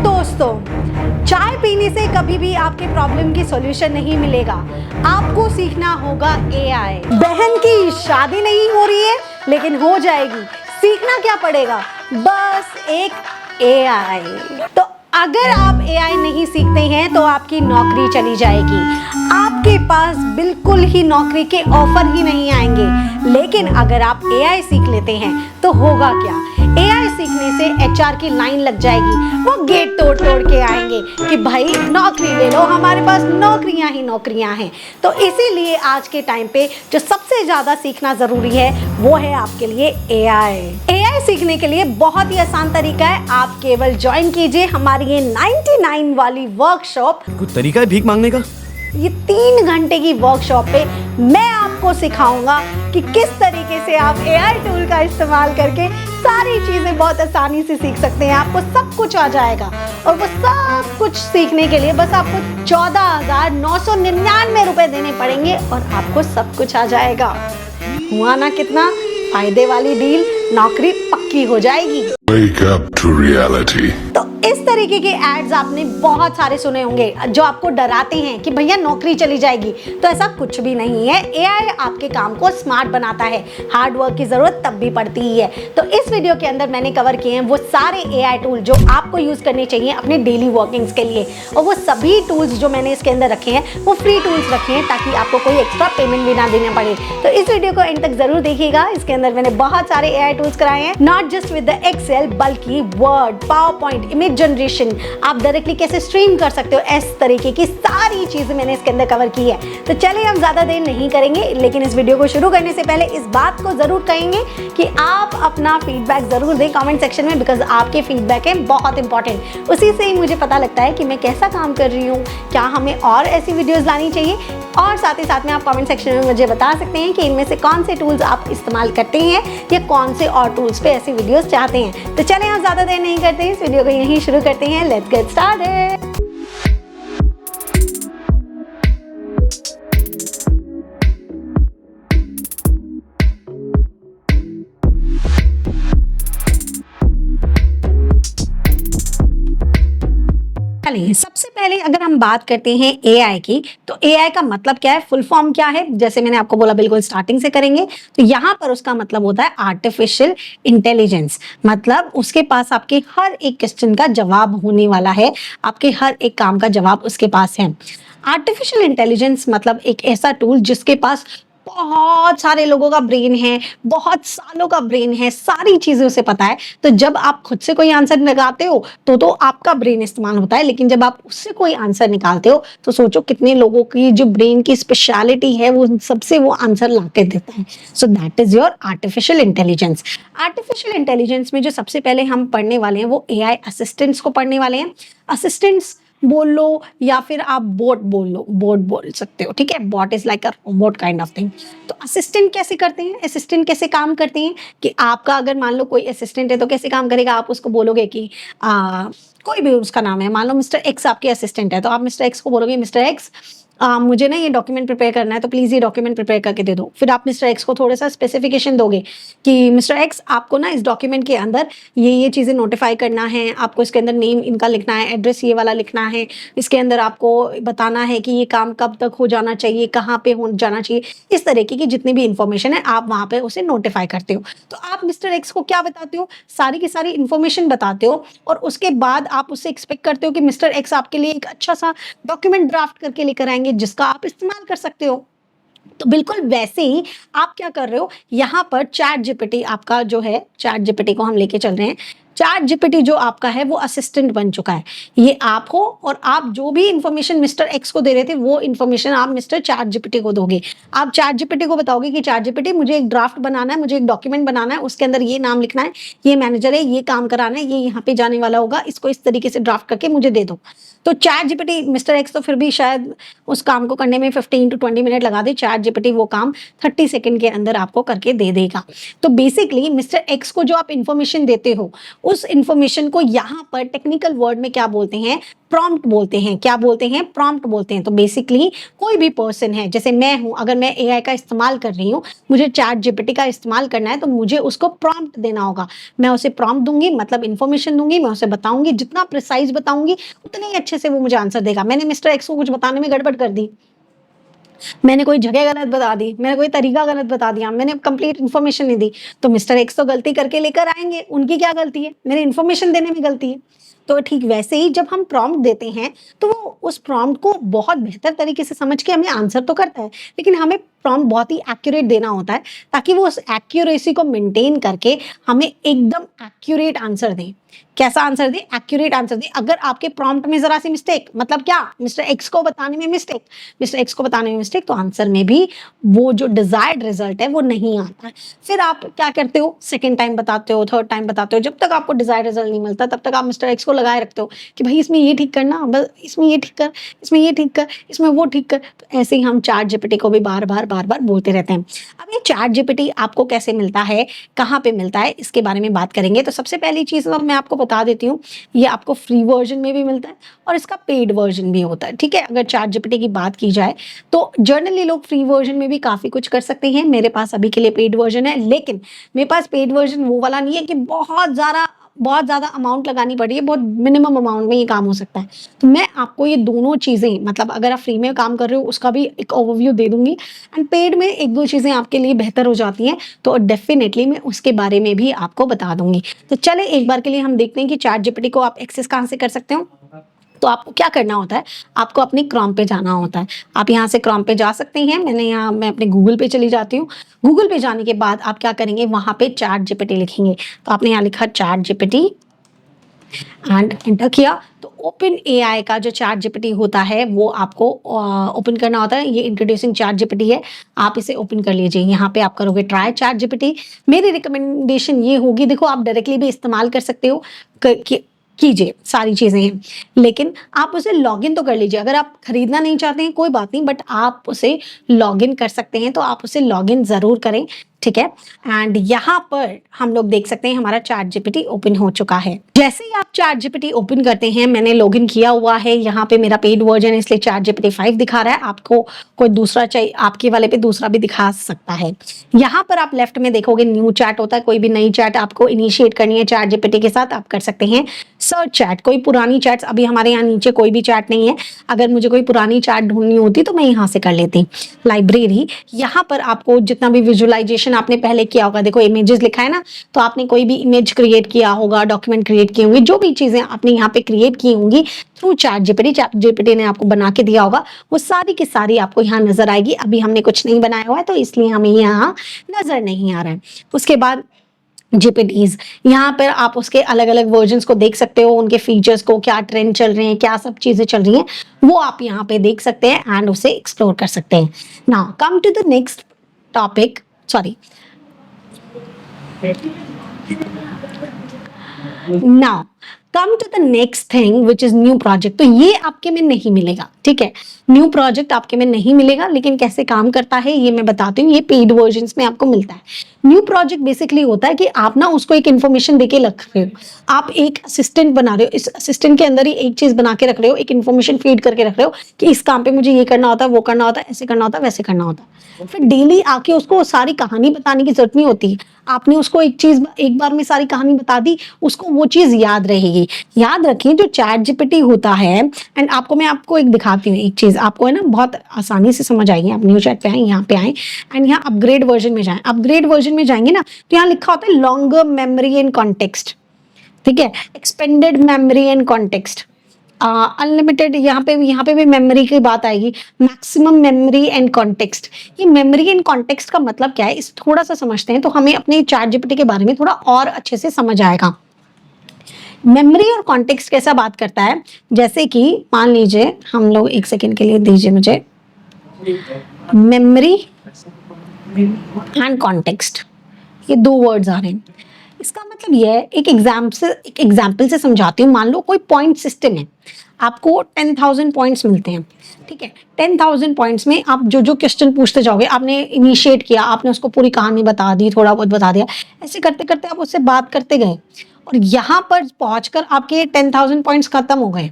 दोस्तों, चाय पीने से कभी भी आपके प्रॉब्लम की सॉल्यूशन नहीं मिलेगा। आपको सीखना होगा एआई। बहन की शादी नहीं हो रही है लेकिन हो जाएगी। सीखना क्या पड़ेगा? बस एक एआई। तो अगर आप एआई नहीं सीखते हैं तो आपकी नौकरी चली जाएगी। आपके पास बिल्कुल ही नौकरी के ऑफर ही नहीं आएंगे। लेकिन अगर आप एआई सीख लेते हैं तो होगा क्या? एआई सीखने से एचआर की लाइन लग जाएगी। वो गेट तोड़ तोड़ के आएंगे कि भाई नौकरी ले लो, हमारे पास नौकरियां ही नौकरियां हैं। तो इसीलिए आज के टाइम पे जो सबसे ज्यादा सीखना जरूरी है वो है आपके लिए एआई। एआई सीखने के लिए बहुत ही आसान तरीका है। आप केवल ज्वाइन कीजिए हमारी ये 99 वाली वर्कशॉप। कुछ तरीका है भीख मांगने का? ये 3 घंटे की वर्कशॉप पे मैं आपको सिखाऊंगा कि किस तरीके से आप एआई टूल का इस्तेमाल करके सारी चीजें बहुत आसानी से सीख सकते हैं। आपको सब कुछ आ जाएगा और वो सब कुछ सीखने के लिए बस आपको 14,999 रुपए देने पड़ेंगे और आपको सब कुछ आ जाएगा। हुआ ना कितना फायदे वाली डील? नौकरी पक्की हो जाएगी। Wake up to reality. तो इस तरीके के एड्स आपने बहुत सारे सुने होंगे जो आपको डराते हैं कि भैया नौकरी चली जाएगी। तो ऐसा कुछ भी नहीं है। एआई आपके काम को स्मार्ट बनाता है। हार्ड वर्क की जरूरत तब भी पड़ती ही है। तो इस वीडियो के अंदर मैंने कवर किए हैं वो सारे एआई टूल जो आपको यूज करने चाहिए अपने डेली वर्किंग्स के लिए। और वो सभी टूल्स जो मैंने इसके अंदर रखे हैं वो फ्री टूल्स रखे हैं ताकि आपको कोई एक्स्ट्रा पेमेंट भी ना देना पड़े। तो इस वीडियो को एंड तक जरूर देखिएगा। इसके अंदर मैंने बहुत सारे एआई टूल्स कराए हैं, not just with the Excel बल्कि Word, PowerPoint, image generation, आप डायरेक्टली कैसे स्ट्रीम कर सकते हो, इस तरीके की सारी चीजें मैंने इसके अंदर कवर की है। तो चलिए हम ज्यादा देर नहीं करेंगे, लेकिन इस वीडियो को शुरू करने से पहले इस बात को जरूर कहेंगे कि आप अपना फीडबैक जरूर दें कमेंट सेक्शन में, बिकॉज आपके फीडबैक है बहुत इंपॉर्टेंट। उसी से ही मुझे पता लगता है कि मैं कैसा काम कर रही हूँ, क्या हमें और ऐसी वीडियोस लानी चाहिए। और साथ ही साथ में आप कमेंट सेक्शन में मुझे बता सकते हैं कि इनमें से कौन से टूल्स आप इस्तेमाल करते हैं या कौन से और टूल्स पे ऐसी वीडियोस चाहते हैं। तो चलिए हम ज्यादा देर नहीं करते, इस वीडियो को यहीं शुरू करते हैं। Let's get started. सबसे पहले अगर हम बात करते हैं एआई की, तो एआई का मतलब क्या है, फुल फॉर्म क्या है, जैसे मैंने आपको बोला बिल्कुल स्टार्टिंग से करेंगे। तो यहाँ पर उसका मतलब होता है आर्टिफिशियल इंटेलिजेंस। मतलब उसके पास आपके हर एक क्वेश्चन का जवाब होने वाला है, आपके हर एक काम का जवाब उसके पास है। आर्टिफिशियल इंटेलिजेंस मतलब एक ऐसा टूल जिसके पास बहुत सारे लोगों का ब्रेन है, बहुत सालों का ब्रेन है, सारी चीजें उसे पता है। तो जब आप खुद से कोई आंसर लगाते हो तो आपका ब्रेन इस्तेमाल होता है, लेकिन जब आप उससे कोई आंसर निकालते हो तो सोचो कितने लोगों की जो ब्रेन की स्पेशलिटी है वो सबसे वो आंसर ला के देता है। So that is your artificial intelligence. Artificial intelligence में जो सबसे पहले हम पढ़ने वाले हैं वो एआई असिस्टेंट्स को पढ़ने वाले हैं। असिस्टेंट्स बोल लो या फिर आप बोट बोल लो, बोट बोल सकते हो, ठीक है। Bot is like a robot kind of thing. तो असिस्टेंट कैसे करते हैं, असिस्टेंट कैसे काम करते हैं कि आपका अगर मान लो कोई असिस्टेंट है तो कैसे काम करेगा। आप उसको बोलोगे कि कोई भी उसका नाम है, मान लो मिस्टर एक्स आपके असिस्टेंट है, तो आप मिस्टर एक्स को बोलोगे मिस्टर एक्स मुझे ना ये डॉक्यूमेंट प्रिपेयर करना है तो प्लीज़ ये डॉक्यूमेंट प्रिपेयर करके दे दो। फिर आप मिस्टर एक्स को थोड़ा सा स्पेसिफिकेशन दोगे कि मिस्टर एक्स आपको ना इस डॉक्यूमेंट के अंदर ये चीज़ें नोटिफाई करना है, आपको इसके अंदर नेम इनका लिखना है, एड्रेस ये वाला लिखना है, इसके अंदर आपको बताना है कि ये काम कब तक हो जाना चाहिए, कहाँ पे हो जाना चाहिए। इस तरीके की जितनी भी इंफॉर्मेशन है आप वहाँ पे उसे नोटिफाई करते हो। तो आप मिस्टर एक्स को क्या बताते हो, सारी की सारी इंफॉर्मेशन बताते हो और उसके बाद आप उससे एक्सपेक्ट करते हो कि मिस्टर एक्स आपके लिए एक अच्छा सा डॉक्यूमेंट ड्राफ्ट करके लेकर आएंगे जिसका आप इस्तेमाल कर सकते हो। तो बिल्कुल वैसे ही आप क्या कर रहे हो, यहाँ पर चैट जीपीटी आपका जो है, चैट जीपीटी को हम लेके चल रहे हैं। चैट जीपीटी जो आपका है वो असिस्टेंट बन चुका है। ये आप हो और आप जो भी इंफॉर्मेशन मिस्टर एक्स को दे रहे थे वो इंफॉर्मेशन आप मिस्टर चैट जीपीटी को दोगे। आप चैट जीपीटी को बताओगे कि चैट जीपीटी मुझे एक ड्राफ्ट बनाना है, मुझे एक डॉक्यूमेंट बनाना है, उसके अंदर ये नाम लिखना है, ये मैनेजर है, ये काम कराना है, ये यहाँ पे जाने वाला होगा, इसको इस तरीके से ड्राफ्ट करके मुझे दे दो। तो चैट जीपीटी, मिस्टर एक्स तो फिर भी शायद उस काम को करने में 15 to 20 मिनट लगा दे, चैट जीपीटी वो काम 30 सेकंड के अंदर आपको करके दे देगा। तो बेसिकली मिस्टर एक्स को जो आप इंफॉर्मेशन देते हो उस इंफॉर्मेशन को यहाँ पर टेक्निकल वर्ड में क्या बोलते हैं, प्रॉम्प्ट बोलते हैं। क्या बोलते हैं, प्रॉम्प्ट बोलते हैं। तो बेसिकली कोई भी पर्सन है, जैसे मैं हूं, अगर मैं एआई का इस्तेमाल कर रही हूँ, मुझे चैट जीपीटी का इस्तेमाल करना है, तो मुझे उसको प्रॉम्प्ट देना होगा। मैं उसे प्रॉम्प्ट दूंगी, मतलब इन्फॉर्मेशन दूंगी, मैं उसे बताऊंगी, जितना प्रिसाइज बताऊंगी उतने ही अच्छे से वो मुझे आंसर देगा। मैंने मिस्टर एक्स को कुछ बताने में गड़बड़ कर दी, मैंने कोई जगह गलत बता दी, मैंने कोई तरीका गलत बता दिया, मैंने कंप्लीट इन्फॉर्मेशन नहीं दी, तो मिस्टर एक्स तो गलती करके लेकर आएंगे। उनकी क्या गलती है, मेरे इन्फॉर्मेशन देने में गलती है। तो ठीक वैसे ही जब हम प्रॉम्प्ट देते हैं तो वो उस प्रॉम्प्ट को बहुत बेहतर तरीके से समझ के हमें आंसर तो करता है, लेकिन हमें प्रॉम्प्ट बहुत ही एक्यूरेट देना होता है, ताकि वो उस एक्यूरेसी को मेंटेन करके हमें एकदम एक्यूरेट आंसर दे। कैसा आंसर दे, एक्यूरेट आंसर दे। अगर आपके प्रॉम्प्ट में जरा सी मिस्टेक, मतलब क्या, मिस्टर एक्स को बताने में मिस्टेक, मिस्टर एक्स को बताने में मिस्टेक, तो आंसर में भी वो जो डिजायर्ड रिजल्ट है वो नहीं आता है। फिर आप क्या करते हो, सेकेंड टाइम बताते हो, थर्ड टाइम बताते हो, जब तक आपको डिजायर्ड रिजल्ट नहीं मिलता तब तक आप मिस्टर एक्स को लगाए रखते हो कि भाई इसमें ये ठीक करना, बस इसमें ये ठीक कर, इसमें ये ठीक कर, इसमें वो ठीक कर। तो ऐसे ही हम चैट जीपीटी को भी बार बार बोलते रहते हैं। अब ये चैट जीपीटी आपको कैसे मिलता है, कहाँ पे मिलता है, इसके बारे में बात करेंगे। तो सबसे पहली चीज तो मैं आपको बता देती हूँ, ये आपको फ्री वर्जन में भी मिलता है और इसका पेड वर्जन भी होता है। ठीक है, अगर चैट जीपीटी की बात की जाए तो जनरली लोग फ्री वर्जन में भी काफी कुछ कर सकते हैं। मेरे पास अभी के लिए पेड वर्जन है, लेकिन मेरे पास पेड वर्जन वो वाला नहीं है कि बहुत ज्यादा अमाउंट लगानी पड़ी है, बहुत मिनिमम अमाउंट में ये काम हो सकता है। तो मैं आपको ये दोनों चीजें, मतलब अगर आप फ्री में काम कर रहे हो उसका भी एक ओवरव्यू दे दूंगी, एंड पेड में एक दो चीजें आपके लिए बेहतर हो जाती हैं तो डेफिनेटली मैं उसके बारे में भी आपको बता दूंगी। तो चले एक बार के लिए हम देखते हैं कि चैट जीपीटी को आप एक्सेस कहाँ से कर सकते हो। तो आपको क्या करना होता है, आपको अपने क्रोम पे जाना होता है। आप यहाँ से क्रोम पे जा सकते हैं, मैं अपने गूगल पे चली जाती हूँ। गूगल पे जाने के बाद आप क्या करेंगे, वहां पे चैट जीपीटी लिखेंगे। तो आपने यहाँ लिखा चैट जीपीटी एंड एंटर किया, तो ओपन एआई का जो चैट जीपीटी होता है वो आपको ओपन करना होता है। ये इंट्रोड्यूसिंग चैट जीपीटी है, आप इसे ओपन कर लीजिए। यहाँ पे आप करोगे ट्राई चैट जीपीटी। मेरी रिकमेंडेशन ये होगी, देखो आप डायरेक्टली भी इस्तेमाल कर सकते हो, कीजिए, सारी चीजें हैं, लेकिन आप उसे लॉगिन तो कर लीजिए। अगर आप खरीदना नहीं चाहते हैं कोई बात नहीं, बट आप उसे लॉगिन कर सकते हैं, तो आप उसे लॉगिन जरूर करें। ठीक है, एंड यहाँ पर हम लोग देख सकते हैं हमारा चैट जीपीटी ओपन हो चुका है। जैसे ही आप चैट जीपीटी ओपन करते हैं, मैंने लॉगिन किया हुआ है, यहाँ पे मेरा पेड वर्जन है इसलिए चैट जीपीटी 5 दिखा रहा है। आपको कोई दूसरा चाहिए, आपके वाले पे दूसरा भी दिखा सकता है। यहाँ पर आप लेफ्ट में देखोगे न्यू चैट होता है, कोई भी नई चैट आपको इनिशिएट करनी है चैट जीपीटी के साथ, आप कर सकते हैं। सर्च चैट, कोई पुरानी चैट्स, अभी हमारे यहाँ नीचे कोई भी चैट नहीं है, अगर मुझे कोई पुरानी चैट ढूंढनी होती तो मैं यहाँ से कर लेती। लाइब्रेरी, यहाँ पर आपको जितना भी विजुअलाइजेशन आपने पहले किया होगा, देखो इमेजेस लिखा है ना, तो आपने कोई भी इमेज क्रिएट किया होगा, डॉक्यूमेंट क्रिएट किए होंगे, जो भी चीजें आपने यहाँ पे क्रिएट की होंगी थ्रू चैट जीपीटी ने आपको बना के दिया होगा, वो सारी की सारी आपको यहाँ नजर आएगी। अभी हमने कुछ नहीं बनाया हुआ है तो इसलिए हमें यहाँ नजर नहीं आ रहा है। उसके बाद जीपीटीज, यहाँ पर आप उसके अलग अलग वर्जन्स को देख सकते हो, उनके फीचर्स को, क्या ट्रेंड चल रहे हैं, क्या सब चीजें चल रही हैं, वो आप यहाँ पे देख सकते हैं एंड उसे एक्सप्लोर कर सकते हैं। Now come to the next topic, sorry, now come to the next thing which is new project. तो ये आपके में नहीं मिलेगा, ठीक है, न्यू प्रोजेक्ट आपके में नहीं मिलेगा, लेकिन कैसे काम करता है ये मैं बताती हूँ। ये पेड वर्जन्स में आपको मिलता है। न्यू प्रोजेक्ट बेसिकली होता है कि आप ना उसको एक इन्फॉर्मेशन देके रख रहे हो, आप एक असिस्टेंट बना रहे हो, इस असिस्टेंट के अंदर ही एक चीज बना के रख रहे हो, एक इन्फॉर्मेशन फीड करके रख रहे हो कि इस काम पे मुझे ये करना होता है, वो करना होता है, ऐसे करना होता है, वैसे करना होता है। फिर डेली आके उसको सारी कहानी बताने की जरूरत नहीं होती। आपने उसको एक चीज एक बार में सारी कहानी बता दी, उसको वो चीज याद रहेगी। याद रखिए जो चैट जीपीटी होता है, एंड मैं आपको एक दिखाती हूँ एक चीज, आपको है ना बहुत आसानी से समझ आएगी। आप न्यू चैट पे आए, यहाँ पे आए एंड यहाँ अपग्रेड वर्जन में जाएं। अपग्रेड वर्जन में जाएंगे ना तो यहाँ लिखा होता है लॉन्गर मेमोरी एंड कॉन्टेक्स्ट, ठीक है, expanded memory and context, unlimited, यहाँ पे भी मेमोरी की बात आएगी, मैक्सिमम मेमोरी एंड कॉन्टेक्स्ट। ये मेमोरी एंड कॉन्टेक्स्ट का मतलब क्या है, इस थोड़ा सा समझते हैं तो हमें अपने चैट जीपीटी के बारे में थोड़ा और अच्छे से समझ आएगा। मेमोरी और कॉन्टेक्स्ट कैसा बात करता है, जैसे कि मान लीजिए हम लोग, एक सेकेंड के लिए दीजिए मुझे, मेमोरी एंड कॉन्टेक्स्ट, ये दो वर्ड्स आ रहे हैं। इसका मतलब ये है, एक एग्जाम्पल से समझाती हूँ। मान लो कोई पॉइंट सिस्टम है, आपको 10,000 पॉइंट्स मिलते हैं, ठीक है। 10,000 पॉइंट्स में आप जो जो क्वेश्चन पूछते जाओगे, आपने इनिशिएट किया, आपने उसको पूरी कहानी बता दी, थोड़ा बहुत बता दिया, ऐसे करते करते आप उससे बात करते गए और यहाँ पर पहुंचकर आपके 10,000 पॉइंट्स खत्म हो गए,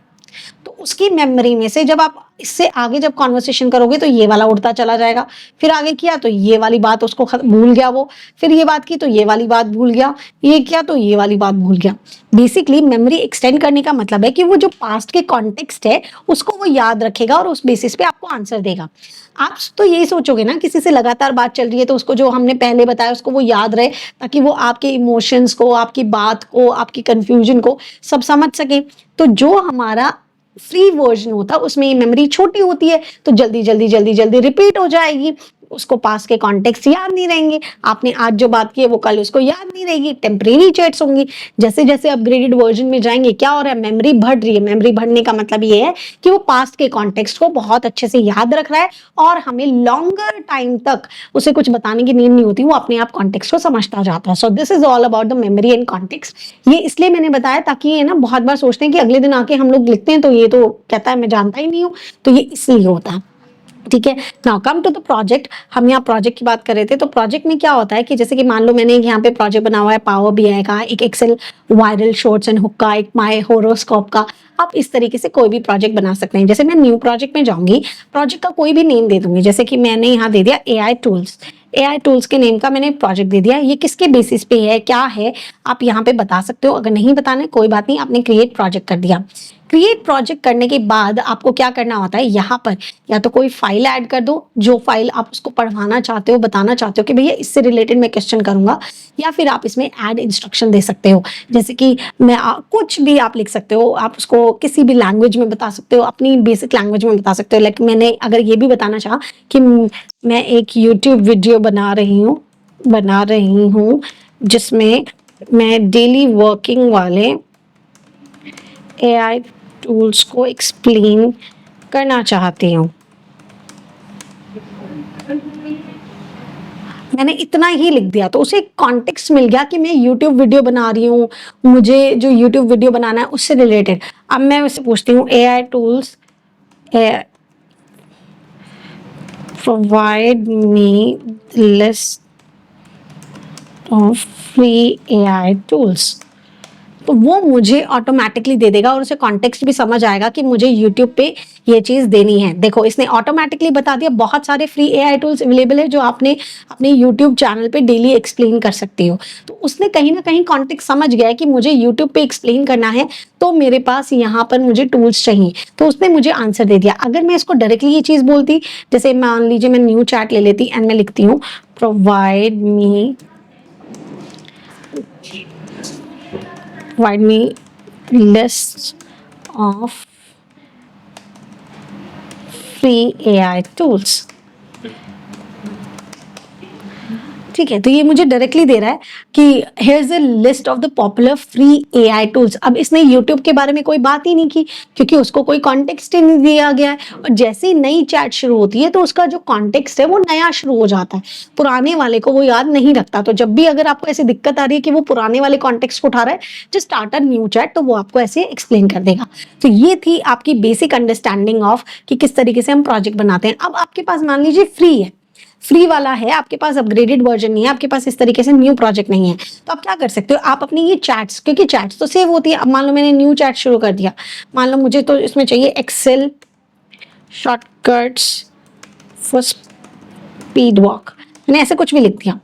तो उसकी मेमोरी में से जब आप इससे आगे जब कॉन्वर्सेशन करोगे तो ये वाला उड़ता चला जाएगा, फिर आगे किया तो ये वाली बात उसको भूल गया वो, फिर ये बात की तो ये वाली बात भूल गया, ये किया तो ये वाली बात भूल गया। बेसिकली मेमोरी एक्सटेंड करने का मतलब है कि वो जो पास्ट के कॉन्टेक्स्ट है उसको वो याद रखेगा और उस बेसिस पे आपको आंसर देगा। आप तो यही सोचोगे ना, किसी से लगातार बात चल रही है तो उसको जो हमने पहले बताया उसको वो याद रहे, ताकि वो आपके इमोशंस को, आपकी बात को, आपकी कंफ्यूजन को सब समझ सके। तो जो हमारा फ्री वर्जन होता है उसमें ये मेमोरी छोटी होती है, तो जल्दी जल्दी जल्दी जल्दी रिपीट हो जाएगी, उसको पास के कॉन्टेक्स्ट याद नहीं रहेंगे, आपने आज जो बात की है वो कल उसको याद नहीं रहेगी, टेम्परेरी चैट्स होंगी। जैसे जैसे अपग्रेडेड वर्जन में जाएंगे क्या हो रहा है, मेमोरी बढ़ रही है। मेमोरी बढ़ने का मतलब ये है कि वो पास्ट के कॉन्टेक्स्ट को बहुत अच्छे से याद रख रहा है और हमें लॉन्गर टाइम तक उसे कुछ बताने की नीड नहीं होती, वो अपने आप कॉन्टेक्स्ट को समझता जाता है। So this is all about the memory and context. ये इसलिए मैंने बताया ताकि ये ना बहुत बार सोचते हैं कि अगले दिन आके हम लोग लिखते हैं तो ये तो कहता है मैं जानता ही नहीं हूँ, तो ये इसलिए होता है। ठीक है, now come to the project. हम यहाँ प्रोजेक्ट की बात कर रहे थे, तो प्रोजेक्ट में क्या होता है कि जैसे कि मान लो मैंने यहाँ पे प्रोजेक्ट बना हुआ है पावर बीआई का, एक Excel viral shorts and hook का, एक माय होरोस्कोप का। आप इस तरीके से कोई भी प्रोजेक्ट बना सकते हैं। जैसे मैं न्यू प्रोजेक्ट में जाऊंगी, प्रोजेक्ट का कोई भी नेम दे दूंगी, जैसे कि मैंने यहाँ दे दिया एआई टूल्स। एआई टूल्स के नेम का मैंने प्रोजेक्ट दे दिया। ये किसके बेसिस पे है, क्या है, आप यहाँ पे बता सकते हो। अगर नहीं बताना है कोई बात नहीं, आपने क्रिएट प्रोजेक्ट कर दिया। क्रिएट प्रोजेक्ट करने के बाद आपको क्या करना होता है, यहाँ पर या तो कोई फाइल ऐड कर दो, जो फाइल आप उसको पढ़वाना चाहते हो, बताना चाहते हो कि भैया इससे रिलेटेड मैं क्वेश्चन करूंगा, या फिर आप इसमें ऐड इंस्ट्रक्शन दे सकते हो। जैसे कि कुछ भी आप लिख सकते हो, आप उसको किसी भी लैंग्वेज में बता सकते हो, अपनी बेसिक लैंग्वेज में बता सकते हो। लाइक मैंने अगर ये भी बताना चाहा कि मैं एक यूट्यूब वीडियो बना रही हूँ जिसमें मैं डेली वर्किंग वाले एआई टूल्स को एक्सप्लेन करना चाहती हूँ, मैंने इतना ही लिख दिया तो उसे कॉन्टेक्स्ट मिल गया कि मैं यूट्यूब वीडियो बना रही हूँ, मुझे जो यूट्यूब वीडियो बनाना है उससे रिलेटेड। अब मैं उससे पूछती हूँ AI tools provide me list of free AI tools, तो वो मुझे ऑटोमेटिकली दे देगा और उसे कॉन्टेक्स्ट भी समझ आएगा कि मुझे यूट्यूब पे ये चीज देनी है। देखो इसने ऑटोमेटिकली बता दिया। बहुत सारे फ्री एआई टूल्स अवेलेबल है जो आपने अपने यूट्यूब चैनल पे डेली एक्सप्लेन कर सकती हो। तो उसने कहीं ना कहीं कॉन्टेक्स्ट समझ गया है कि मुझे यूट्यूब पे एक्सप्लेन करना है, तो मेरे पास यहाँ पर मुझे टूल्स चाहिए, तो उसने मुझे आंसर दे दिया। अगर मैं इसको डायरेक्टली ये चीज बोलती, जैसे मान लीजिए मैं न्यू चैट ले लेती एंड मैं लिखती हूँ provide me list of free AI tools। ठीक है, तो ये मुझे डायरेक्टली दे रहा है कि here is a list of the popular free AI tools. अब इसने यूट्यूब के बारे में कोई बात ही नहीं की क्योंकि उसको कोई कॉन्टेक्स्ट ही नहीं दिया गया है। और जैसे ही नई चैट शुरू होती है तो उसका जो कॉन्टेक्स्ट है वो नया शुरू हो जाता है, पुराने वाले को वो याद नहीं रखता। तो जब भी अगर आपको ऐसी दिक्कत आ रही है कि वो पुराने वाले कॉन्टेक्स्ट को उठा रहा है, just start a new chat, तो वो आपको ऐसे एक्सप्लेन कर देगा। तो ये थी आपकी बेसिक अंडरस्टैंडिंग ऑफ कि किस तरीके से हम प्रोजेक्ट बनाते हैं। अब आपके पास मान लीजिए फ्री है, फ्री वाला है, आपके पास अपग्रेडेड वर्जन नहीं है, आपके पास इस तरीके से न्यू प्रोजेक्ट नहीं है, तो आप क्या कर सकते हो, आप अपनी ये चैट्स, क्योंकि चैट्स तो सेव होती है। अब मान लो मैंने न्यू चैट शुरू कर दिया, मान लो मुझे तो इसमें चाहिए Excel shortcuts for speed walk, मैंने ऐसे कुछ भी लिख दिया।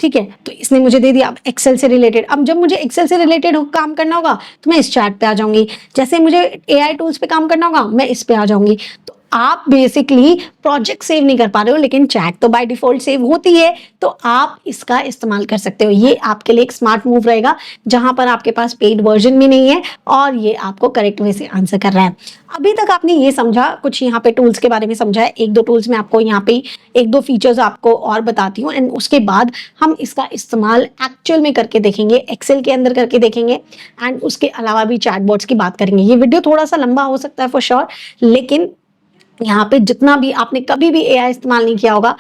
ठीक है, तो इसने मुझे दे दिया अब एक्सेल से रिलेटेड। अब जब मुझे एक्सेल से रिलेटेड काम करना होगा तो मैं इस चैट पे आ जाऊंगी। जैसे मुझे एआई टूल्स पे काम करना होगा मैं इस पे आ जाऊंगी। तो आप बेसिकली प्रोजेक्ट सेव नहीं कर पा रहे हो, लेकिन चैट तो बाय डिफॉल्ट सेव होती है, तो आप इसका इस्तेमाल कर सकते हो। ये आपके लिए एक स्मार्ट मूव रहेगा, जहां पर आपके पास पेड वर्जन भी नहीं है और ये आपको करेक्ट वे से आंसर कर रहा है। अभी तक आपने ये समझा, कुछ यहाँ पे टूल्स के बारे में समझा है, एक दो टूल्स में आपको यहाँ पे एक दो फीचर्स आपको और बताती हूँ, एंड उसके बाद हम इसका इस्तेमाल एक्चुअल में करके देखेंगे, एक्सेल के अंदर करके देखेंगे, एंड उसके अलावा भी चैटबॉट्स की बात करेंगे। ये वीडियो थोड़ा सा लंबा हो सकता है फॉर श्योर, लेकिन यहाँ पे जितना भी आपने कभी भी एआई इस्तेमाल नहीं किया होगा,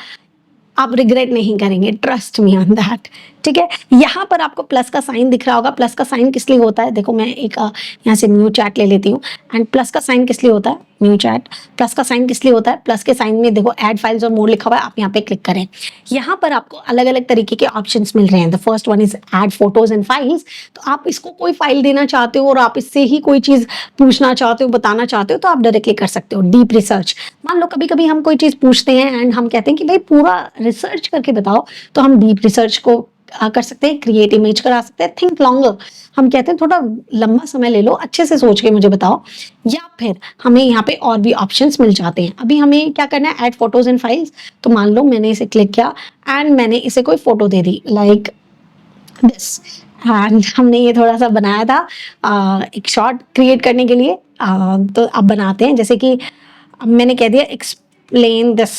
आप रिग्रेट नहीं करेंगे, ट्रस्ट मी ऑन दैट। ठीक है, यहाँ पर आपको प्लस का साइन दिख रहा होगा। प्लस का साइन किस लिए होता है, देखो मैं एक यहाँ से न्यू चैट ले लेती हूँ। एंड प्लस का साइन किस लिए होता है, न्यू चैट, प्लस का साइन किस लिए होता है, प्लस के साइन में देखो ऐड फाइल्स और मोर लिखा हुआ है, आप यहाँ पे क्लिक करें। यहाँ पर आपको अलग अलग तरीके के ऑप्शंस मिल रहे हैं। The first one is add photos and files. तो आप इसको कोई फाइल देना चाहते हो और आप इससे ही कोई चीज पूछना चाहते हो, बताना चाहते हो, तो आप डायरेक्टली कर सकते हो। डीप रिसर्च, मान लो कभी कभी हम कोई चीज पूछते हैं एंड हम कहते हैं कि भाई पूरा रिसर्च करके बताओ, तो हम डीप रिसर्च को कर सकते हैं। क्रिएट इमेज करा सकते हैं। थिंक लॉन्गर, हम कहते हैं थोड़ा लंबा समय ले लो, अच्छे से सोच के मुझे बताओ। या फिर हमें यहाँ पे और भी ऑप्शंस मिल जाते हैं। अभी हमें क्या करना है, ऐड फोटोज एंड फाइल्स। तो मान लो मैंने इसे क्लिक किया एंड मैंने इसे कोई photo they the like this. And हमने ये थोड़ा सा बनाया था एक शॉर्ट क्रिएट करने के लिए। तो अब बनाते हैं, जैसे कि अब मैंने कह दिया एक्सप्लेन दिस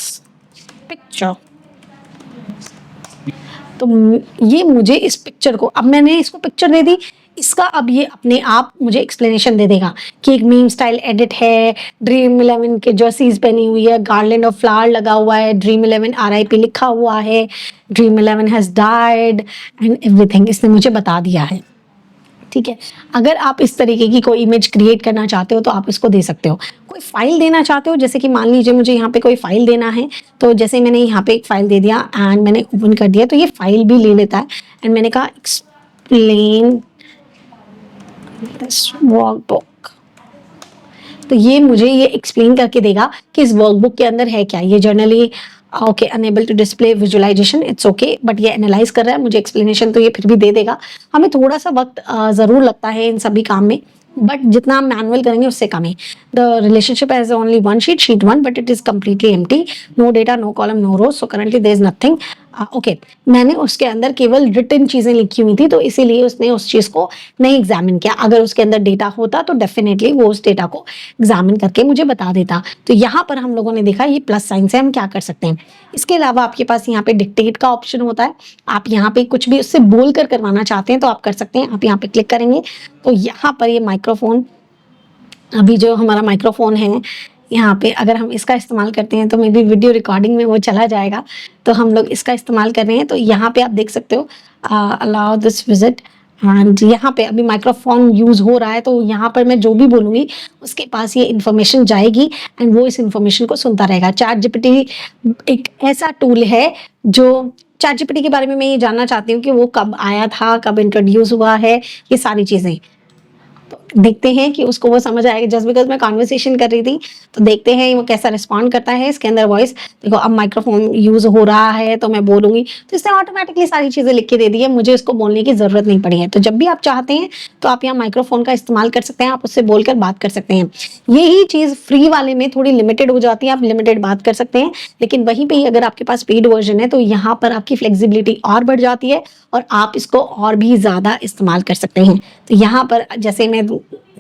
पिक्चर। तो ये मुझे इस पिक्चर को, अब मैंने इसको पिक्चर दे दी, इसका अब ये अपने आप मुझे एक्सप्लेनेशन दे देगा कि एक मीम स्टाइल एडिट है, ड्रीम 11 के जर्सीज पहनी हुई है, गार्लैंड ऑफ फ्लावर लगा हुआ है, ड्रीम 11 RIP लिखा हुआ है, dream 11 has died and everything, इसने मुझे बता दिया है। ठीक है, अगर आप इस तरीके की कोई इमेज क्रिएट करना चाहते हो तो आप इसको दे सकते हो। कोई फाइल देना चाहते हो, जैसे कि मान लीजिए मुझे यहाँ पे कोई फाइल देना है, तो जैसे मैंने यहाँ पे एक फाइल दे दिया एंड मैंने ओपन कर दिया, तो ये फाइल भी ले लेता है। एंड मैंने कहा एक्सप्लेन दिस वर्कबुक, तो ये मुझे ये एक्सप्लेन करके देगा कि इस वर्कबुक के अंदर है क्या। ये generally okay, unable to display visualisation, it's okay, but ये एनालाइज कर रहा है, मुझे एक्सप्लेनेशन तो ये फिर भी दे देगा। हमें थोड़ा सा वक्त ज़रूर लगता है इन सभी काम में, बट जितना हम मैनुअल करेंगे उससे कम है। The relationship has only one sheet 1, but it is completely empty, no data, no column, no rows, so currently there is nothing. Okay, मैंने उसके अंदर केवल रिटन चीजें लिखी हुई थी, तो इसीलिए उसने उस चीज को नहीं एग्जामिन किया। अगर उसके अंदर डेटा होता तो डेफिनेटली वो उस डेटा को एग्जामिन करके मुझे बता देता। तो यहाँ पर हम लोगों ने देखा ये प्लस साइन से हम क्या कर सकते हैं। इसके अलावा आपके पास यहाँ पे डिक्टेट का ऑप्शन होता है। आप यहाँ पे कुछ भी उससे बोल कर करवाना चाहते हैं तो आप कर सकते हैं। आप यहाँ पे क्लिक करेंगे तो यहाँ पर ये माइक्रोफोन, अभी जो हमारा माइक्रोफोन है यहाँ पे, अगर हम इसका इस्तेमाल करते हैं तो मे बी वीडियो रिकॉर्डिंग में वो चला जाएगा, तो हम लोग इसका इस्तेमाल कर रहे हैं। तो यहाँ पे आप देख सकते हो अलाउ दिस विजिट, एंड यहाँ पे अभी माइक्रोफोन यूज़ हो रहा है, तो यहाँ पर मैं जो भी बोलूँगी उसके पास ये इन्फॉर्मेशन जाएगी एंड वो इस इन्फॉर्मेशन को सुनता रहेगा। चैट जीपीटी एक ऐसा टूल है जो, चैट जीपीटी के बारे में मैं ये जानना चाहती हूँ कि वो कब आया था, कब इंट्रोड्यूस हुआ है, ये सारी चीज़ें। तो देखते हैं कि उसको वो समझ आएगा। जस्ट बिकॉज मैं कॉन्वर्सेशन कर रही थी, तो देखते हैं वो कैसा रिस्पॉन्ड करता है। इसके अंदर वॉइस देखो, अब माइक्रोफोन यूज हो रहा है तो मैं बोलूंगी, तो इसने ऑटोमेटिकली सारी चीजें लिख के दे दी है, मुझे इसको बोलने की जरूरत नहीं पड़ी है। तो जब भी आप चाहते हैं तो आप यहाँ माइक्रोफोन का इस्तेमाल कर सकते हैं, आप उससे बोलकर बात कर सकते हैं। यही चीज फ्री वाले में थोड़ी लिमिटेड हो जाती है, आप लिमिटेड बात कर सकते हैं, लेकिन वहीं पे ही अगर आपके पास पेड वर्जन है तो यहाँ पर आपकी फ्लेक्सिबिलिटी और बढ़ जाती है और आप इसको और भी ज्यादा इस्तेमाल कर सकते हैं। तो यहाँ पर जैसे मैं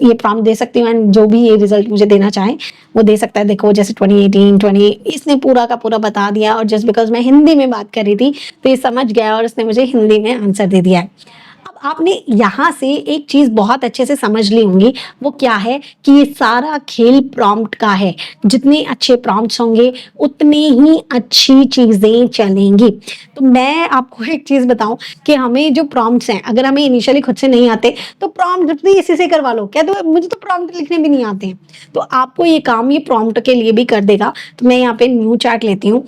ये प्रॉम्प्ट दे सकती हूँ एंड जो भी ये रिजल्ट मुझे देना चाहे वो दे सकता है। देखो जैसे 2018 20, इसने पूरा का पूरा बता दिया, और जस्ट बिकॉज मैं हिंदी में बात कर रही थी तो ये समझ गया और इसने मुझे हिंदी में आंसर दे दिया है। अब आपने यहाँ से एक चीज बहुत अच्छे से समझ ली होंगी, वो क्या है कि ये सारा खेल प्रॉम्प्ट का है। जितने अच्छे प्रॉम्प्ट्स होंगे उतनी ही अच्छी चीजें चलेंगी। तो मैं आपको एक चीज बताऊं कि हमें जो प्रॉम्प्ट्स हैं, अगर हमें इनिशियली खुद से नहीं आते तो प्रॉम्प्ट भी इसी से करवा लो। क्या दो, मुझे तो प्रॉम्प्ट लिखने भी नहीं आते हैं, तो आपको ये काम ये प्रॉम्प्ट के लिए भी कर देगा। तो मैं यहाँ पे न्यू चैट लेती हूँ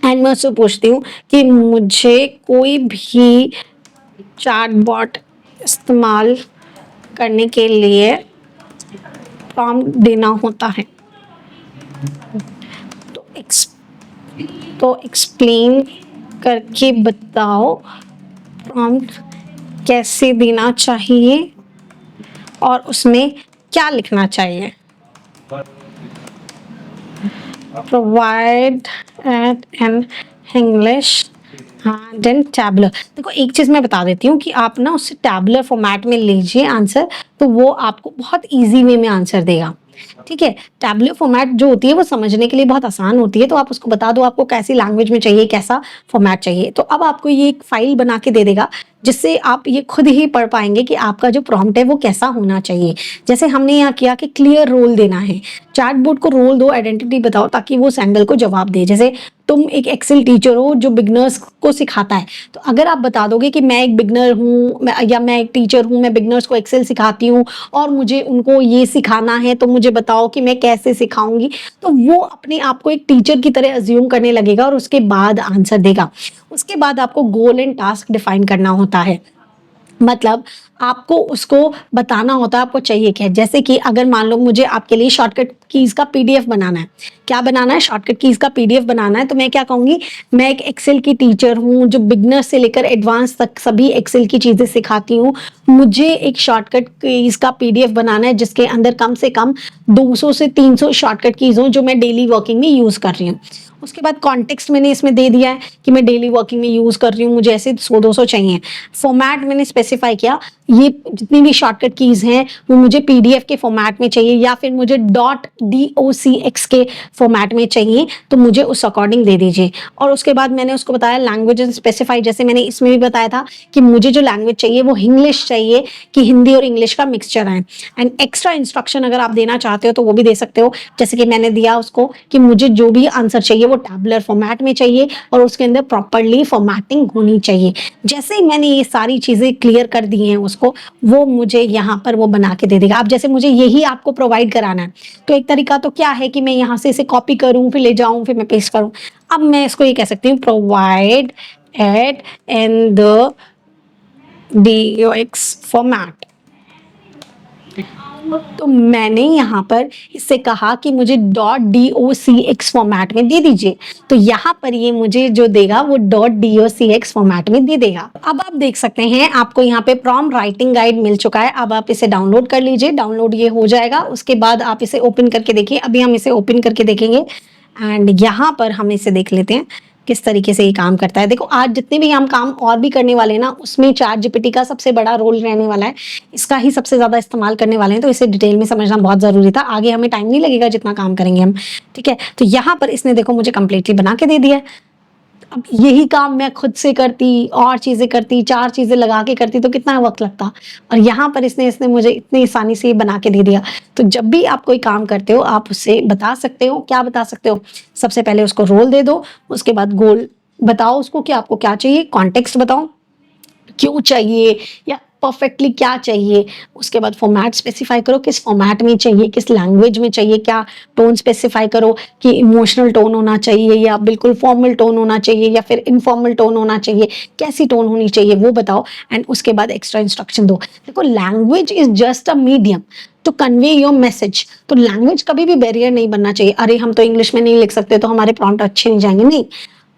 एंड मैं उससे पूछती हूँ कि मुझे कोई भी चैटबॉट इस्तेमाल करने के लिए प्रॉम्प्ट देना होता है, तो एक्सप्लेन करके बताओ प्रॉम्प्ट कैसे देना चाहिए और उसमें क्या लिखना चाहिए। Provide it in English and then tabular. देखो एक चीज मैं बता देती हूँ कि आप ना उससे टैबलर फॉर्मेट में लीजिए आंसर, तो वो आपको बहुत इजी वे में आंसर देगा। ठीक है, टैबलर फॉर्मेट जो होती है वो समझने के लिए बहुत आसान होती है, तो आप उसको बता दो आपको कैसी लैंग्वेज में चाहिए, कैसा फॉर्मेट चाहिए, तो अब आपको ये एक फाइल बना के दे देगा जिससे आप ये खुद ही पढ़ पाएंगे कि आपका जो प्रॉम्प्ट है वो कैसा होना चाहिए। जैसे हमने यहाँ किया कि क्लियर रोल देना है, चैटबॉट को रोल दो, आइडेंटिटी बताओ ताकि वो सैंडल को जवाब दे। जैसे तुम एक एक्सेल टीचर हो जो बिगनर्स को सिखाता है, तो अगर आप बता दोगे कि मैं एक बिगनर हूँ या मैं एक टीचर हूँ, मैं बिगनर्स को एक्सेल सिखाती हूँ और मुझे उनको ये सिखाना है, तो मुझे बताओ कि मैं कैसे सिखाऊंगी, तो वो अपने आप को एक टीचर की तरह अज्यूम करने लगेगा और उसके बाद आंसर देगा। उसके बाद आपको गोल एंड टास्क डिफाइन करना होता है, मतलब आपको उसको बताना होता है आपको चाहिए क्या है। जैसे कि अगर मान लो मुझे आपके लिए शॉर्टकट कीज का पीडीएफ बनाना है, क्या बनाना है, शॉर्टकट कीज का पीडीएफ बनाना है, तो मैं क्या कहूंगी, मैं एक एक्सेल की टीचर हूँ जो बिगनर से लेकर एडवांस तक सभी एक्सेल की चीजें सिखाती हूँ। मुझे एक शॉर्टकट कीज का पीडीएफ बनाना है जिसके अंदर कम से कम 200 से 300 शॉर्टकट कीज हो जो मैं डेली वर्किंग में यूज कर रही हूँ। उसके बाद कॉन्टेक्स्ट मैंने इसमें दे दिया है कि मैं डेली वर्किंग में यूज कर रही हूँ, मुझे ऐसे 100-200 चाहिए। फॉर्मेट मैंने स्पेसिफाई किया, ये जितनी भी शॉर्टकट कीज हैं वो मुझे पीडीएफ के फॉर्मेट में चाहिए या फिर मुझे .docx के फॉर्मेट में चाहिए, तो मुझे उस अकॉर्डिंग दे दीजिए। और उसके बाद मैंने उसको बताया लैंग्वेज स्पेसिफाई, जैसे मैंने इसमें भी बताया था कि मुझे जो लैंग्वेज चाहिए वो इंग्लिश चाहिए, कि हिंदी और इंग्लिश का मिक्सचर है। एंड एक्स्ट्रा इंस्ट्रक्शन अगर आप देना चाहते हो तो वो भी दे सकते हो, जैसे कि मैंने दिया उसको कि मुझे जो भी आंसर चाहिए वो टैबुलर फॉर्मेट में चाहिए और उसके अंदर प्रॉपरली फॉर्मेटिंग होनी चाहिए। जैसे ही मैंने ये सारी चीजें क्लियर कर दी हैं उसको, वो मुझे यहाँ पर वो बना के दे देगा। अब जैसे मुझे यही आपको प्रोवाइड कराना है, तो एक तरीका तो क्या है कि मैं यहाँ से इसे कॉपी करूँ, फिर ले जाऊँ, फिर मैं पेस्ट करूँ। अब मैं इसको ये कह सकती हूँ, provide eight in the docx format. तो मैंने यहाँ पर इससे कहा कि मुझे .docx फॉर्मेट में दे दीजिए, तो यहाँ पर ये मुझे जो देगा वो .docx फॉर्मेट में दे देगा। अब आप देख सकते हैं आपको यहाँ पे प्रॉम्प्ट राइटिंग गाइड मिल चुका है। अब आप इसे डाउनलोड कर लीजिए, डाउनलोड ये हो जाएगा, उसके बाद आप इसे ओपन करके देखिए। अभी हम इसे ओपन करके देखेंगे एंड यहाँ पर हम इसे देख लेते हैं किस तरीके से ये काम करता है। देखो आज जितने भी हम काम और भी करने वाले हैं ना, उसमें चैट जीपीटी का सबसे बड़ा रोल रहने वाला है, इसका ही सबसे ज्यादा इस्तेमाल करने वाले हैं, तो इसे डिटेल में समझना बहुत जरूरी था। आगे हमें टाइम नहीं लगेगा जितना काम करेंगे हम, ठीक है। तो यहाँ पर इसने देखो मुझे कंप्लीटली बना के दे दिया है। अब यही काम मैं खुद से करती और चीजें करती, 4 चीजें लगा के करती, तो कितना वक्त लगता, और यहाँ पर इसने मुझे इतनी आसानी से बना के दे दिया। तो जब भी आप कोई काम करते हो आप उससे बता सकते हो, क्या बता सकते हो, सबसे पहले उसको रोल दे दो, उसके बाद गोल बताओ उसको कि आपको क्या चाहिए, कॉन्टेक्स्ट बताओ क्यों चाहिए या परफेक्टली क्या चाहिए, उसके बाद फॉर्मेट स्पेसिफाई करो, किस फॉर्मेट में चाहिए, किस लैंग्वेज में चाहिए, क्या टोन स्पेसिफाई करो कि इमोशनल टोन होना चाहिए या बिल्कुल फॉर्मल टोन होना चाहिए या फिर इनफॉर्मल टोन होना चाहिए, कैसी टोन होनी चाहिए वो बताओ। एंड उसके बाद एक्स्ट्रा इंस्ट्रक्शन दो। देखो language is just a medium to convey your message, तो लैंग्वेज कभी भी बैरियर नहीं बनना चाहिए। अरे हम तो इंग्लिश में नहीं लिख सकते तो हमारे प्रॉम्प्ट अच्छे नहीं जाएंगे, नहीं,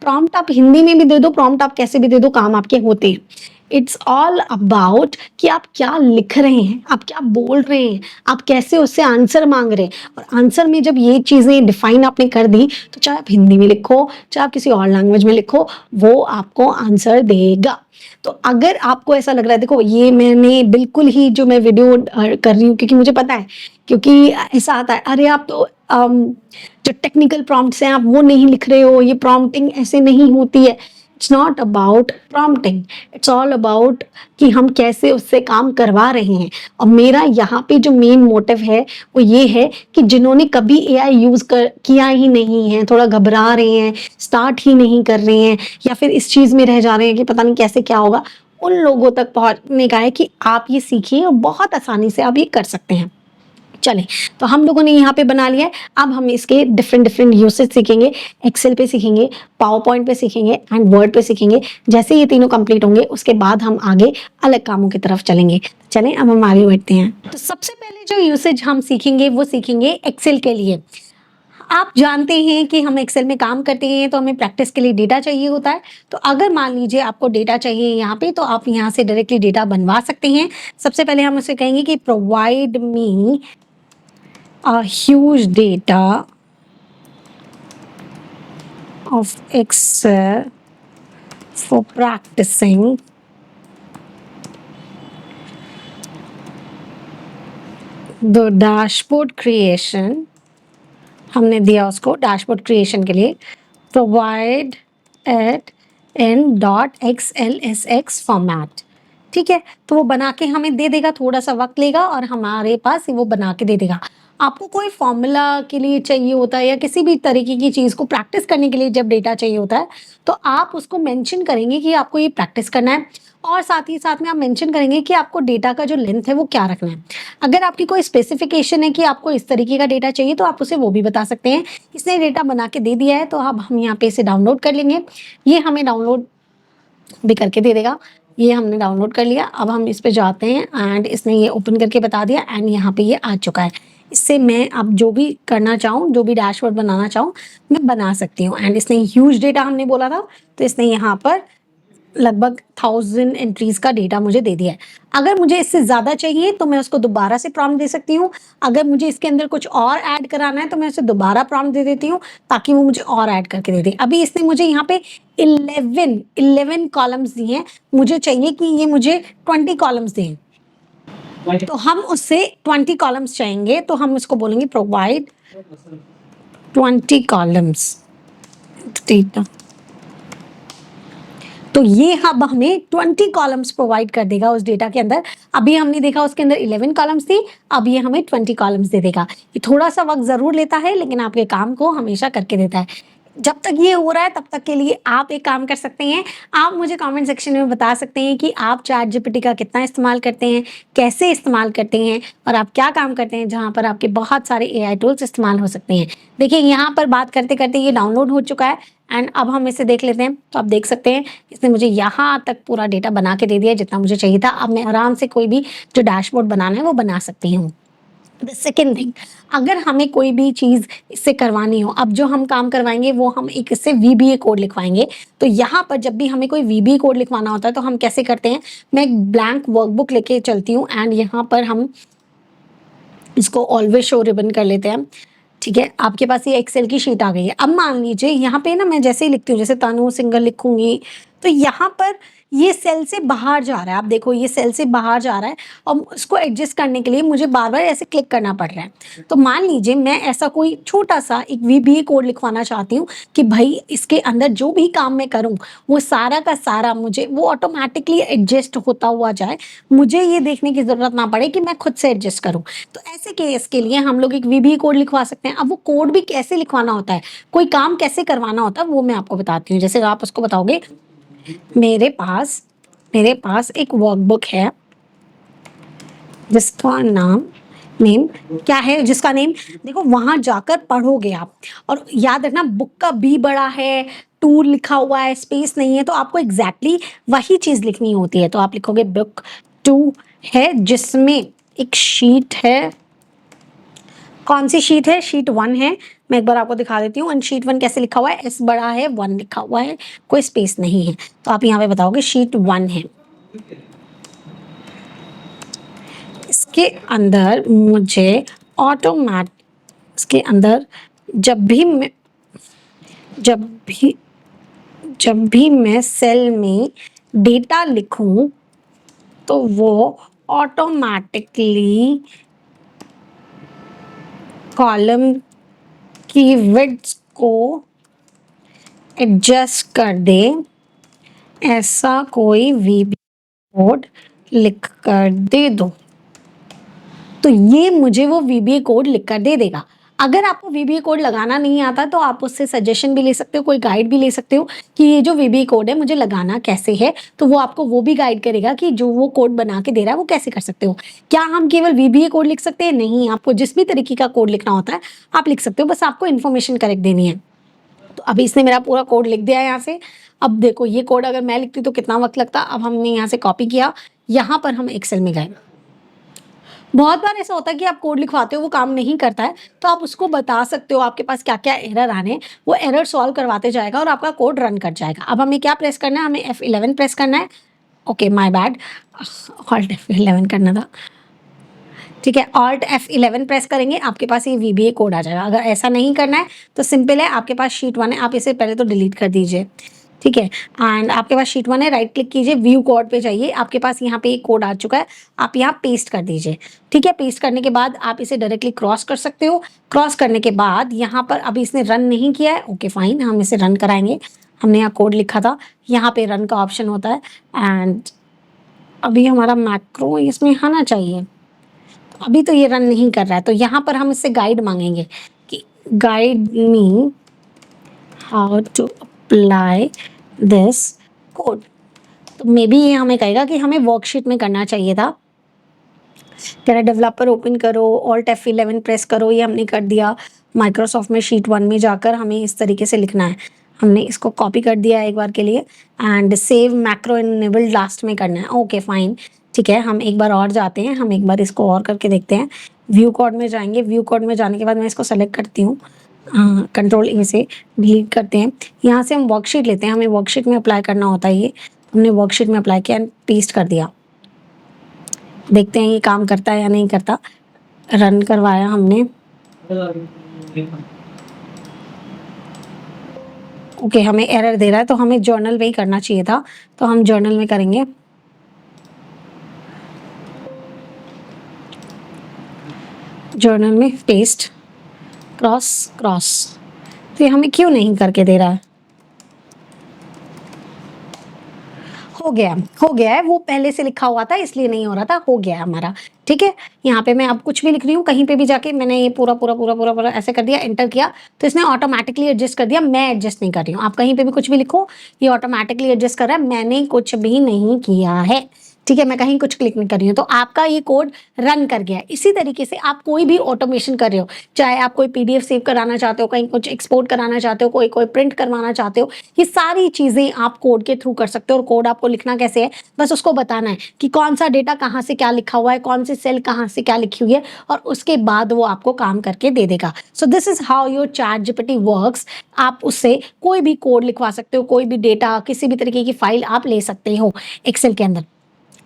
प्रॉम्प्ट आप हिंदी में भी दे दो, प्रॉम्प्ट आप कैसे भी दे दो, काम आपके होते हैं। इट्स ऑल अबाउट कि आप क्या लिख रहे हैं, आप क्या बोल रहे हैं, आप कैसे उससे आंसर मांग रहे हैं। और आंसर में जब ये चीजें डिफाइन आपने कर दी, तो चाहे आप हिंदी में लिखो चाहे आप किसी और लैंग्वेज में लिखो, वो आपको आंसर देगा। तो अगर आपको ऐसा लग रहा है, देखो ये मैंने बिल्कुल ही जो मैं वीडियो कर रही हूँ क्योंकि मुझे पता है, क्योंकि ऐसा आता है अरे आप तो जो टेक्निकल प्रॉम्प्ट्स हैं आप वो नहीं लिख रहे हो, ये प्रॉम्प्टिंग ऐसे नहीं होती है। It's not about prompting, it's all about कि हम कैसे उससे काम करवा रहे हैं। और मेरा यहाँ पे जो मेन मोटिव है वो ये है कि जिन्होंने कभी एआई यूज किया ही नहीं है, थोड़ा घबरा रहे हैं, स्टार्ट ही नहीं कर रहे हैं या फिर इस चीज में रह जा रहे हैं कि पता नहीं कैसे क्या होगा, उन लोगों तक पहुंचने का है कि आप ये सीखिए और बहुत आसानी से आप ये कर सकते हैं। चले, तो हम लोगों ने यहाँ पे बना लिया है। अब हम इसके डिफरेंट यूसेज सीखेंगे, एक्सेल पे सीखेंगे, पावर पॉइंट पे सीखेंगे एंड वर्ड पे सीखेंगे। जैसे ये तीनों कंप्लीट होंगे उसके बाद हम आगे अलग कामों की तरफ चलेंगे। चलें अब हम आगे बढ़ते हैं। तो सबसे पहले जो यूसेज हम सीखेंगे वो सीखेंगे एक्सेल के लिए। आप जानते हैं कि हम एक्सेल में काम करते हैं तो हमें प्रैक्टिस के लिए डेटा चाहिए होता है। तो अगर मान लीजिए आपको डेटा चाहिए यहाँ पे, तो आप यहाँ से डायरेक्टली डेटा बनवा सकते हैं। सबसे पहले हम उसे कहेंगे कि provide me a huge data of Excel for practicing the dashboard creation। हमने दिया उसको डैशबोर्ड क्रिएशन के लिए प्रोवाइड एट इन .xlsx फॉर्मेट, ठीक है। तो वो बना के हमें दे देगा, थोड़ा सा वक्त लेगा और हमारे पास वो बना के दे देगा। आपको कोई फॉर्मूला के लिए चाहिए होता है या किसी भी तरीके की चीज़ को प्रैक्टिस करने के लिए जब डेटा चाहिए होता है, तो आप उसको मेंशन करेंगे कि आपको ये प्रैक्टिस करना है और साथ ही साथ में आप मेंशन करेंगे कि आपको डेटा का जो लेंथ है वो क्या रखना है। अगर आपकी कोई स्पेसिफिकेशन है कि आपको इस तरीके का डेटा चाहिए, तो आप उसे वो भी बता सकते हैं। इसने डेटा बना के दे दिया है, तो अब हम यहाँ पे इसे डाउनलोड कर लेंगे। ये हमें डाउनलोड भी करके दे देगा। ये हमने डाउनलोड कर लिया। अब हम इस पे जाते हैं एंड इसने ये ओपन करके बता दिया एंड यहाँ पे ये आ चुका है। इससे मैं अब जो भी करना चाहूँ, जो भी डैशबोर्ड बनाना चाहूँ, मैं बना सकती हूँ। एंड इसने ह्यूज डेटा हमने बोला था, तो इसने यहाँ पर लगभग 1000 एंट्रीज का डेटा मुझे दे दिया है। अगर मुझे इससे ज़्यादा चाहिए तो मैं उसको दोबारा से प्रॉम्प्ट दे सकती हूँ। अगर मुझे इसके अंदर कुछ और ऐड कराना है तो मैं उसे दोबारा प्रॉम्प्ट दे देती हूँ ताकि वो मुझे और ऐड करके दे दे। अभी इसने मुझे यहाँ पे 11 कॉलम्स दिए हैं। मुझे चाहिए कि ये मुझे 20 कॉलम्स दें, तो हम उससे 20 कॉलम्स चाहेंगे, तो हम इसको बोलेंगे प्रोवाइड 20 कॉलम्स डेटा। तो ये अब हमें 20 कॉलम्स प्रोवाइड कर देगा उस डेटा के अंदर। अभी हमने देखा उसके अंदर 11 कॉलम्स थी, अब ये हमें 20 कॉलम्स दे देगा। ये थोड़ा सा वक्त ज़रूर लेता है, लेकिन आपके काम को हमेशा करके देता है। जब तक ये हो रहा है तब तक के लिए आप एक काम कर सकते हैं, आप मुझे कमेंट सेक्शन में बता सकते हैं कि आप चैट जीपीटी का कितना इस्तेमाल करते हैं, कैसे इस्तेमाल करते हैं और आप क्या काम करते हैं जहाँ पर आपके बहुत सारे एआई टूल्स इस्तेमाल हो सकते हैं। देखिए यहाँ पर बात करते करते ये डाउनलोड हो चुका है एंड अब हम इसे देख लेते हैं। तो आप देख सकते हैं इसने मुझे यहाँ तक पूरा डेटा बना के दे दिया जितना मुझे चाहिए था। अब मैं आराम से कोई भी जो डैशबोर्ड बनाना है वो बना सकती हूँ। द सेकेंड थिंग, अगर हमें कोई भी चीज़ इससे करवानी हो, अब जो हम काम करवाएंगे वो हम एक इससे वीबीए कोड लिखवाएंगे। तो यहाँ पर जब भी हमें कोई वीबीए कोड लिखवाना होता है तो हम कैसे करते हैं, मैं एक ब्लैंक वर्कबुक लेके चलती हूँ एंड यहाँ पर हम इसको ऑलवेज शो रिबन कर लेते हैं। ठीक है, आपके पास ये एक्सेल की शीट आ गई है। अब मान लीजिए यहाँ पे ना मैं जैसे ही लिखती हूँ, जैसे तनु सिंगल लिखूंगी, तो यहाँ पर ये सेल से बाहर जा रहा है। आप देखो ये सेल से बाहर जा रहा है और उसको एडजस्ट करने के लिए मुझे बार बार ऐसे क्लिक करना पड़ रहा है। तो मान लीजिए मैं ऐसा कोई छोटा सा एक वीबीए कोड लिखवाना चाहती हूँ कि भाई इसके अंदर जो भी काम मैं करूँ वो सारा का सारा मुझे वो ऑटोमेटिकली एडजस्ट होता हुआ जाए, मुझे ये देखने की ज़रूरत ना पड़े कि मैं खुद से एडजस्ट करूँ। तो ऐसे केस के लिए हम लोग एक वीबीए कोड लिखवा सकते हैं। अब वो कोड भी कैसे लिखवाना होता है, कोई काम कैसे करवाना होता है, वो मैं आपको बताती हूँ। जैसे आप उसको बताओगे मेरे पास एक वर्कबुक है जिसका नेम क्या है, जिसका नेम देखो वहां जाकर पढ़ोगे आप, और याद रखना बुक का बी बड़ा है, टू लिखा हुआ है, स्पेस नहीं है, तो आपको एग्जैक्टली वही चीज लिखनी होती है। तो आप लिखोगे बुक 2 है जिसमें एक शीट है। कौन सी शीट है? शीट 1 है। मैं एक बार आपको दिखा देती हूँ। शीट 1 कैसे लिखा हुआ है, एस बड़ा है, 1 लिखा हुआ है, कोई स्पेस नहीं है। तो आप यहाँ पे बताओगे शीट 1 है। इसके अंदर मुझे ऑटोमेटिक, इसके अंदर जब भी मैं सेल में डेटा लिखूं तो वो ऑटोमेटिकली कॉलम की विड्थ को एडजस्ट कर दे, ऐसा कोई वीबी कोड लिख कर दे दो। तो ये मुझे वो वीबीए कोड लिख कर दे देगा। अगर आपको वीबीए कोड लगाना नहीं आता तो आप उससे सजेशन भी ले सकते हो, कोई गाइड भी ले सकते हो कि ये जो वीबीए कोड है मुझे लगाना कैसे है, तो वो आपको वो भी गाइड करेगा कि जो वो कोड बना के दे रहा है वो कैसे कर सकते हो। क्या हम केवल वीबीए कोड लिख सकते हैं? नहीं, आपको जिस भी तरीके का कोड लिखना होता है आप लिख सकते हो, बस आपको इन्फॉर्मेशन करेक्ट देनी है। तो अभी इसने मेरा पूरा कोड लिख दिया है यहाँ से। अब देखो ये कोड अगर मैं लिखती तो कितना वक्त लगता। अब हमने यहाँ से कॉपी किया, यहाँ पर हम एक्सेल में गए। बहुत बार ऐसा होता है कि आप कोड लिखवाते हो वो काम नहीं करता है, तो आप उसको बता सकते हो आपके पास क्या क्या एरर आने हैं, वो एरर सॉल्व करवाते जाएगा और आपका कोड रन कर जाएगा। अब हमें क्या प्रेस करना है, हमें F11 प्रेस करना है। Okay my bad, alt F11 करना था। ठीक है, ऑल्ट F11 प्रेस करेंगे, आपके पास ये VBA कोड आ जाएगा। अगर ऐसा नहीं करना है तो सिंपल है, आपके पास शीट 1 है, आप इसे पहले तो डिलीट कर दीजिए। ठीक है, एंड आपके पास शीट 1 है, राइट क्लिक कीजिए, व्यू कोड पे जाइए, आपके पास यहाँ पे एक कोड आ चुका है, आप यहाँ पेस्ट कर दीजिए। ठीक है, पेस्ट करने के बाद आप इसे डायरेक्टली क्रॉस कर सकते हो। क्रॉस करने के बाद यहाँ पर अभी इसने रन नहीं किया है, ओके फाइन, हम इसे रन कराएंगे। हमने यहाँ कोड लिखा था, यहाँ पे रन का ऑप्शन होता है एंड अभी हमारा मैक्रो इसमें आना चाहिए। अभी तो ये रन नहीं कर रहा है, तो यहाँ पर हम इससे गाइड मांगेंगे कि guide me how to apply this code. तो मे बी ये हमें कहेगा कि हमें वर्कशीट में करना चाहिए था। कह रहा डेवलपर ओपन करो, ऑल्ट F11 प्रेस करो, ये हमने कर दिया। माइक्रोसॉफ्ट में शीट 1 में जाकर हमें इस तरीके से लिखना है। हमने इसको कॉपी कर दिया एक बार के लिए and save macro enabled last में करना है। ओके फाइन, ठीक है। हम एक बार और जाते हैं, हम एक बार इसको और करके देखते हैं। व्यू कोड में जाएंगे, व्यू कोड में जाने के बाद मैं इसको सेलेक्ट करती हूँ, कंट्रोल ए से डिलीट करते हैं। यहाँ से हम वर्कशीट लेते हैं, हमें वर्कशीट में अप्लाई करना होता है। ये हमने वर्कशीट में अप्लाई किया एंड पेस्ट कर दिया। देखते हैं ये काम करता है या नहीं करता। रन करवाया हमने, ओके हमें एरर दे रहा है, तो हमें जर्नल में ही करना चाहिए था, तो हम जर्नल में करेंगे। जर्नल में पेस्ट क्रॉस क्रॉस, तो ये हमें क्यों नहीं करके दे रहा है? हो गया है, वो पहले से लिखा हुआ था इसलिए नहीं हो रहा था, हो गया है हमारा। ठीक है, यहाँ पे मैं अब कुछ भी लिख रही हूँ, कहीं पे भी जाके मैंने ये पूरा पूरा पूरा पूरा पूरा ऐसे कर दिया, एंटर किया, तो इसने ऑटोमेटिकली एडजस्ट कर दिया। मैं एडजस्ट नहीं कर रही हूँ, आप कहीं पे भी कुछ भी लिखो, ये ऑटोमेटिकली एडजस्ट कर रहा है, मैंने कुछ भी नहीं किया है। ठीक है, मैं कहीं कुछ क्लिक नहीं कर रही हूँ, तो आपका ये कोड रन कर गया है। इसी तरीके से आप कोई भी ऑटोमेशन कर रहे हो, चाहे आप कोई PDF सेव कराना चाहते हो, कहीं कुछ एक्सपोर्ट कराना चाहते हो, कोई प्रिंट करवाना चाहते हो, ये सारी चीजें आप कोड के थ्रू कर सकते हो। और कोड आपको लिखना कैसे है, बस उसको बताना है कि कौन सा डेटा कहाँ से क्या लिखा हुआ है, कौन सी सेल कहाँ से क्या लिखी हुई है, और उसके बाद वो आपको काम करके दे देगा। So this is how your ChatGPT works. आप उससे कोई भी कोड लिखवा सकते हो, कोई भी डेटा, किसी भी तरीके की फाइल आप ले सकते हो एक्सेल के अंदर।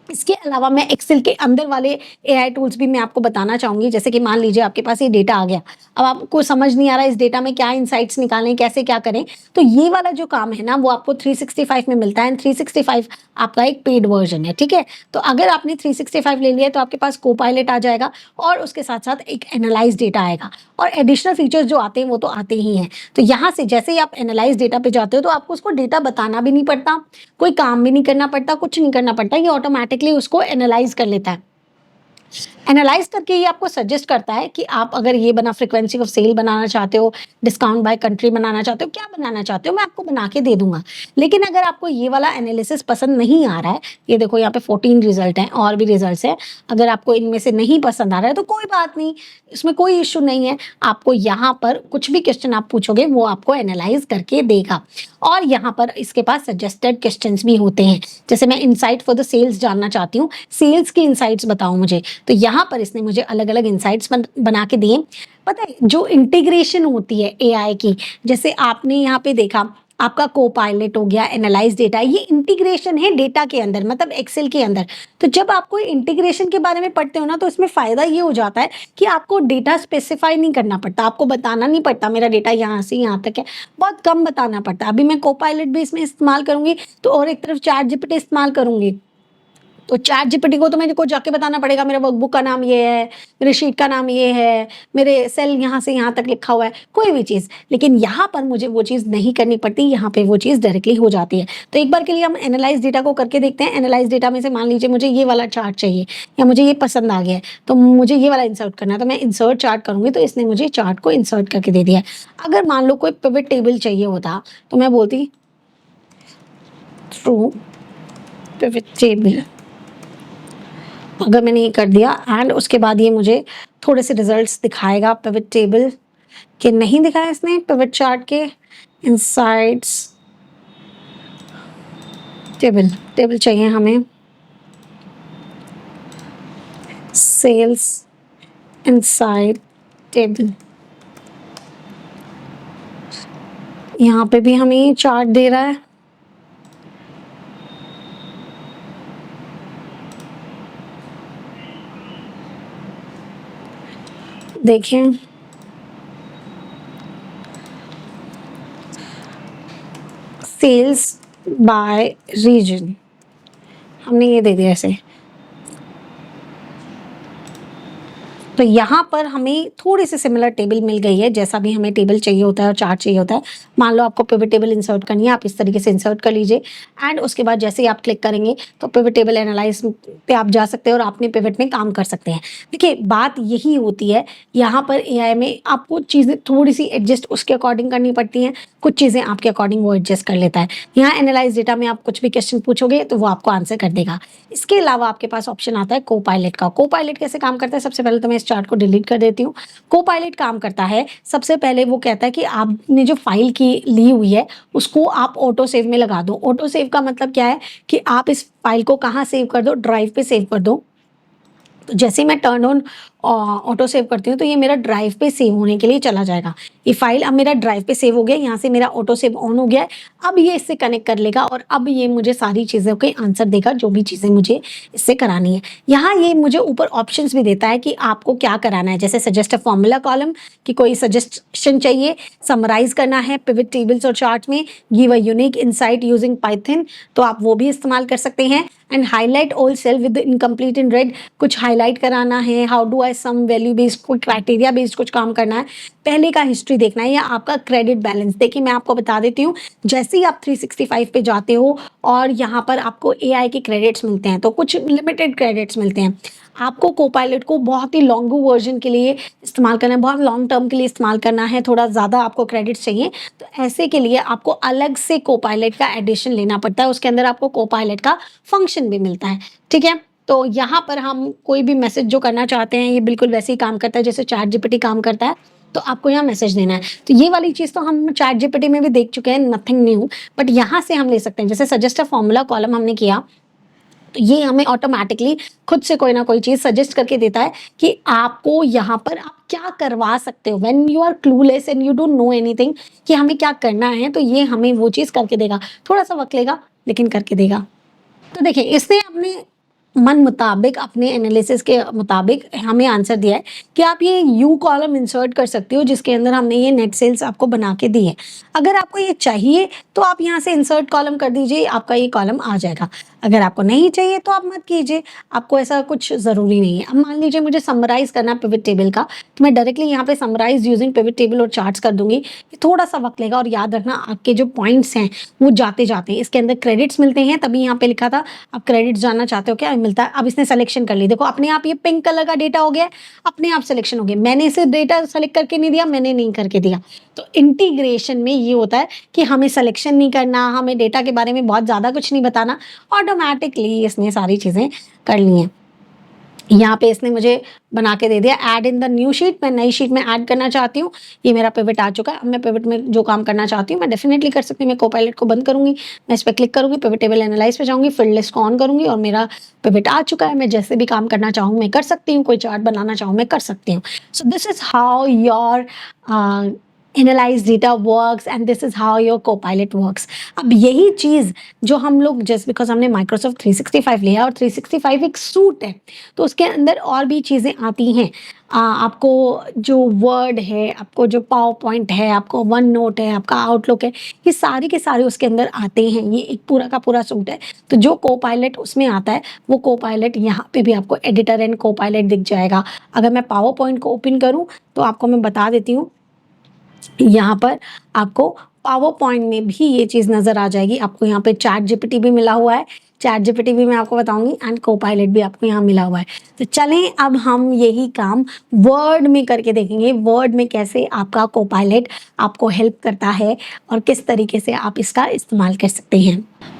इसके अलावा मैं एक्सेल के अंदर वाले AI टूल्स भी मैं आपको बताना चाहूंगी। जैसे कि मान लीजिए आपके पास ये डेटा आ गया, अब आपको समझ नहीं आ रहा इस डेटा में क्या इनसाइट्स निकालें, कैसे क्या करें, तो ये वाला जो काम है ना वो आपको 365 में मिलता है। 365 आपका एक पेड वर्जन है। ठीक है, तो अगर आपने 365 ले लिया तो आपके पास कोपायलट आ जाएगा और उसके साथ साथ एक एनालाइज डेटा आएगा, और एडिशनल फीचर्स जो आते हैं वो तो आते ही हैं। तो यहाँ से जैसे ही आप एनालाइज डेटा पे जाते हो तो आपको उसको डेटा बताना भी नहीं पड़ता, कोई काम भी नहीं करना पड़ता, कुछ नहीं करना पड़ता, ये ऑटोमेटिकली उसको एनालाइज कर लेता है। एनालाइज करके ये आपको सजेस्ट करता है कि आप अगर ये बना फ्रीक्वेंसी ऑफ सेल बनाना चाहते हो, डिस्काउंट बाय कंट्री बनाना चाहते हो, क्या बनाना चाहते हो, मैं आपको बना के दे दूंगा। लेकिन अगर आपको ये वाला एनालिसिस पसंद नहीं आ रहा है, ये देखो यहाँ पे 14 रिजल्ट हैं और भी रिजल्ट्स हैं, अगर आपको इनमें से नहीं पसंद आ रहा है तो कोई बात नहीं, इसमें कोई इश्यू नहीं है। आपको यहाँ पर कुछ भी क्वेश्चन आप पूछोगे वो आपको एनालाइज करके देगा। और यहाँ पर इसके पास सजेस्टेड क्वेश्चंस भी होते हैं, जैसे मैं इनसाइट फॉर द सेल्स जानना चाहती हूँ, सेल्स की इनसाइट्स बताओ मुझे, तो यहाँ पर इसने मुझे अलग अलग इनसाइट्स बना के दिए। पता है जो इंटीग्रेशन होती है AI की, जैसे आपने यहाँ पे देखा आपका कोपायलट हो गया, एनालाइज डेटा, ये इंटीग्रेशन है डेटा के अंदर, मतलब एक्सेल के अंदर। तो जब आपको इंटीग्रेशन के बारे में पढ़ते हो ना, तो इसमें फायदा ये हो जाता है कि आपको डेटा स्पेसिफाई नहीं करना पड़ता, आपको बताना नहीं पड़ता मेरा डेटा यहाँ से यहाँ तक है, बहुत कम बताना पड़ता है। अभी मैं कोपायलट भी इसमें इस्तेमाल करूंगी तो, और एक तरफ ChatGPT इस्तेमाल करूंगी, तो ChatGPT को तो मेरे को जाके बताना पड़ेगा मेरा वर्कबुक का नाम ये है, मेरे शीट का नाम ये है, मेरे सेल यहाँ से यहाँ तक लिखा हुआ है, कोई भी चीज़। लेकिन यहाँ पर मुझे वो चीज़ नहीं करनी पड़ती, यहाँ पे वो चीज़ डायरेक्टली हो जाती है। तो एक बार के लिए हम एनालाइज डेटा को करके देखते हैं। एनालाइज डेटा में से मान लीजिए मुझे ये वाला चार्ट चाहिए, या मुझे ये पसंद आ गया है, तो मुझे ये वाला इंसर्ट करना है, तो मैं इंसर्ट चार्ट करूँगी, तो इसने मुझे चार्ट को इंसर्ट करके दे दिया है। अगर मान लो कोई पिवट टेबल चाहिए होता तो मैं बोलती थ्रू पिवट टेबल, अगर मैंने ये कर दिया एंड उसके बाद ये मुझे थोड़े से रिजल्ट्स दिखाएगा पिवट टेबल के, नहीं दिखाया इसने पिवट चार्ट के इनसाइट्स। टेबल चाहिए हमें, सेल्स इनसाइट टेबल, यहाँ पे भी हमें ये चार्ट दे रहा है। देखें सेल्स बाय रीजन, हमने ये दे दिया ऐसे, तो यहाँ पर हमें थोड़ी सी सिमिलर टेबल मिल गई है, जैसा भी हमें टेबल चाहिए होता है और चार्ट चाहिए होता है। मान लो आपको पिवट टेबल इंसर्ट करनी है, आप इस तरीके से इंसर्ट कर लीजिए एंड उसके बाद जैसे ही आप क्लिक करेंगे तो पिवट टेबल एनालाइज पे आप जा सकते हैं और अपने पिवट में काम कर सकते हैं। देखिए बात यही होती है, यहाँ पर एआई में आपको चीज़ें थोड़ी सी एडजस्ट उसके अकॉर्डिंग करनी पड़ती हैं, कुछ चीज़ें आपके अकॉर्डिंग वो एडजस्ट कर लेता है। यहाँ एनालाइज डेटा में आप कुछ भी क्वेश्चन पूछोगे तो वो आपको आंसर कर देगा। इसके अलावा आपके पास ऑप्शन आता है को पायलट का। को पायलट कैसे काम करता है, सबसे पहले तो मैं इस चार्ट को डिलीट कर देती हूँ। को पायलट काम करता है, सबसे पहले वो कहता है कि आपने जो फाइल की ली हुई है उसको आप ऑटो सेव में लगा दो। ऑटो सेव का मतलब क्या है कि आप इस फाइल को कहाँ सेव कर दो, ड्राइव पे सेव कर दो। तो जैसे मैं टर्न ऑन ऑटो सेव करती हूँ तो ये मेरा ड्राइव पे सेव होने के लिए चला जाएगा। ये फाइल अब मेरा ड्राइव पे सेव हो गया, यहाँ से मेरा ऑटो सेव ऑन हो गया है। अब ये इससे कनेक्ट कर लेगा और अब ये मुझे सारी चीज़ों के आंसर देगा, जो भी चीज़ें मुझे इससे करानी है। यहाँ ये मुझे ऊपर ऑप्शंस भी देता है कि आपको क्या कराना है, जैसे सजेस्ट अ फॉर्मूला कॉलम कि कोई सजेशन चाहिए, समराइज करना है पिवट टेबल्स और चार्ट में, give a unique insight using Python, तो आप वो भी इस्तेमाल कर सकते हैं। And highlight all cell with incomplete in red, कुछ हाईलाइट कराना है, how do I sum value based, कोई क्राइटेरिया बेस्ड कुछ काम करना है, पहले का हिस्ट्री देखना है या आपका क्रेडिट बैलेंस। देखिए मैं आपको बता देती हूँ, जैसे ही आप 365 पे जाते हो और यहाँ पर आपको एआई के क्रेडिट्स मिलते हैं, तो कुछ लिमिटेड क्रेडिट्स मिलते हैं। आपको कोपायलट को बहुत ही लॉन्ग वर्जन के लिए इस्तेमाल करना है, बहुत लॉन्ग टर्म के लिए इस्तेमाल करना है, थोड़ा ज़्यादा आपको क्रेडिट्स चाहिए, तो ऐसे के लिए आपको अलग से कोपायलट का एडिशन लेना पड़ता है। उसके अंदर आपको कोपायलट का फंक्शन भी मिलता है, ठीक है। तो यहाँ पर हम कोई भी मैसेज जो करना चाहते हैं ये बिल्कुल वैसे ही काम करता है जैसे चैट जीपीटी काम करता है। तो आपको यहाँ मैसेज देना है, तो ये वाली चीज़ तो हम चैट जीपीटी में भी देख चुके हैं, नथिंग न्यू, बट यहाँ से हम ले सकते हैं। जैसे सजेस्ट अ फॉर्मूला कॉलम हमने किया तो ये हमें ऑटोमेटिकली खुद से कोई ना कोई चीज़ सजेस्ट करके देता है कि आपको यहाँ पर आप क्या करवा सकते हो। When you are clueless and you don't know anything कि हमें क्या करना है, तो ये हमें वो चीज़ करके देगा। थोड़ा सा वक्त लेगा लेकिन करके देगा। तो देखिए इसने अपने मन मुताबिक, अपने एनालिसिस के मुताबिक हमें आंसर दिया है कि आप ये यू कॉलम इंसर्ट कर सकते हो, जिसके अंदर हमने ये नेट सेल्स आपको बना के दी है। अगर आपको ये चाहिए तो आप यहाँ से इंसर्ट कॉलम कर दीजिए, आपका ये कॉलम आ जाएगा। अगर आपको नहीं चाहिए तो आप मत कीजिए, आपको ऐसा कुछ ज़रूरी नहीं है। अब मान लीजिए मुझे समराइज़ करना है पिवट टेबल का, तो मैं डायरेक्टली यहाँ पे समराइज यूजिंग पिवट टेबल और चार्ट्स कर दूंगी। ये थोड़ा सा वक्त लेगा और याद रखना आपके जो पॉइंट्स हैं वो जाते जाते हैं, इसके अंदर क्रेडिट्स मिलते हैं, तभी यहाँ पे लिखा था आप क्रेडिट्स जानना चाहते हो क्या मिलता है। अब इसने सिलेक्शन कर ली, देखो अपने आप ये पिंक कलर का डेटा हो गया, अपने आप सिलेक्शन हो गया। मैंने इसे डेटा सेलेक्ट करके नहीं दिया, मैंने नहीं करके दिया। तो इंटीग्रेशन में ये होता है कि हमें सिलेक्शन नहीं करना, हमें डेटा के बारे में बहुत ज़्यादा कुछ नहीं बताना, ऑटोमेटिकली इसने सारी चीज़ें कर ली हैं। यहाँ पे इसने मुझे बना के दे दिया add in the new sheet, मैं नई शीट में ऐड करना चाहती हूँ। ये मेरा पिवट आ चुका है। अब मैं पिवट में जो काम करना चाहती हूँ मैं डेफिनेटली कर सकती हूँ। मैं कोपायलट को बंद करूंगी, मैं इस पर क्लिक करूंगी, पिवट टेबल एनालाइज पे जाऊंगी, फील्ड लिस्ट को ऑन करूंगी और मेरा पिवट आ चुका है। मैं जैसे भी काम करना चाहूँ मैं कर सकती हूँ, कोई चार्ट बनाना चाहूँ मैं कर सकती हूँ। So this is how your analyse data works and this is how your Copilot works. अब यही चीज़ जो हम लोग जस्ट बिकॉज हमने माइक्रोसॉफ्ट 365 लिया और 365 एक सूट है, तो उसके अंदर और भी चीज़ें आती हैं। आपको जो वर्ड है, आपको जो पावर पॉइंट है, आपको वन नोट है, आपका आउटलुक है, ये सारे के सारे उसके अंदर आते हैं। ये एक पूरा का पूरा सूट है। तो जो कोपायलट उसमें आता है वो कोपायलट यहाँ पे भी आपको एडिटर एंड कोपायलट दिख जाएगा। अगर मैं पावर पॉइंट को ओपन करूँ तो आपको मैं बता देती हूँ, यहाँ पर आपको पावर पॉइंट में भी ये चीज़ नज़र आ जाएगी। आपको यहाँ पे चैट जीपीटी भी मिला हुआ है, चैट जीपीटी भी मैं आपको बताऊंगी एंड कोपायलट भी आपको यहाँ मिला हुआ है। तो चलें अब हम यही काम वर्ड में करके देखेंगे, वर्ड में कैसे आपका कोपायलट आपको हेल्प करता है और किस तरीके से आप इसका इस्तेमाल कर सकते हैं।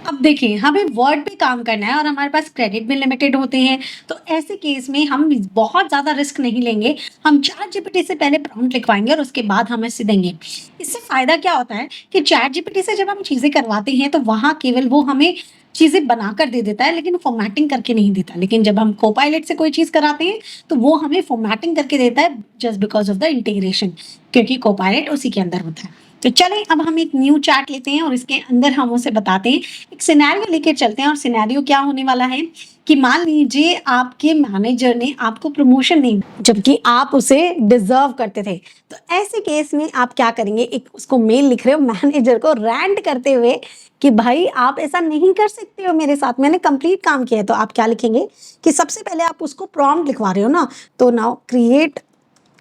अब देखिए हमें वर्ड पे काम करना है और हमारे पास क्रेडिट भी लिमिटेड होते हैं, तो ऐसे केस में हम बहुत ज़्यादा रिस्क नहीं लेंगे। हम चैट जीपीटी से पहले प्रॉम्प्ट लिखवाएंगे और उसके बाद हम इसे देंगे। इससे फ़ायदा क्या होता है कि चैट जीपीटी से जब हम चीज़ें करवाते हैं तो वहाँ केवल वो हमें चीज़ें बनाकर दे देता है लेकिन फॉर्मेटिंग करके नहीं देता। लेकिन जब हम कोपायलट से कोई चीज़ कराते हैं तो वो हमें फॉर्मेटिंग करके देता है, just because of the integration, क्योंकि कोपायलट उसी के अंदर होता है। तो चलें अब हम एक न्यू चैट लेते हैं और इसके अंदर हम उसे बताते हैं, एक सिनेरियो लेके चलते हैं और सिनेरियो क्या होने वाला है कि मान लीजिए आपके मैनेजर ने आपको प्रमोशन नहीं जबकि आप उसे डिजर्व करते थे। तो ऐसे केस में आप क्या करेंगे, एक उसको मेल लिख रहे हो मैनेजर को रैंट करते हुए कि भाई आप ऐसा नहीं कर सकते हो मेरे साथ, मैंने कंप्लीट काम किया है। तो आप क्या लिखेंगे कि सबसे पहले आप उसको प्रॉम्प्ट लिखवा रहे हो ना, तो now create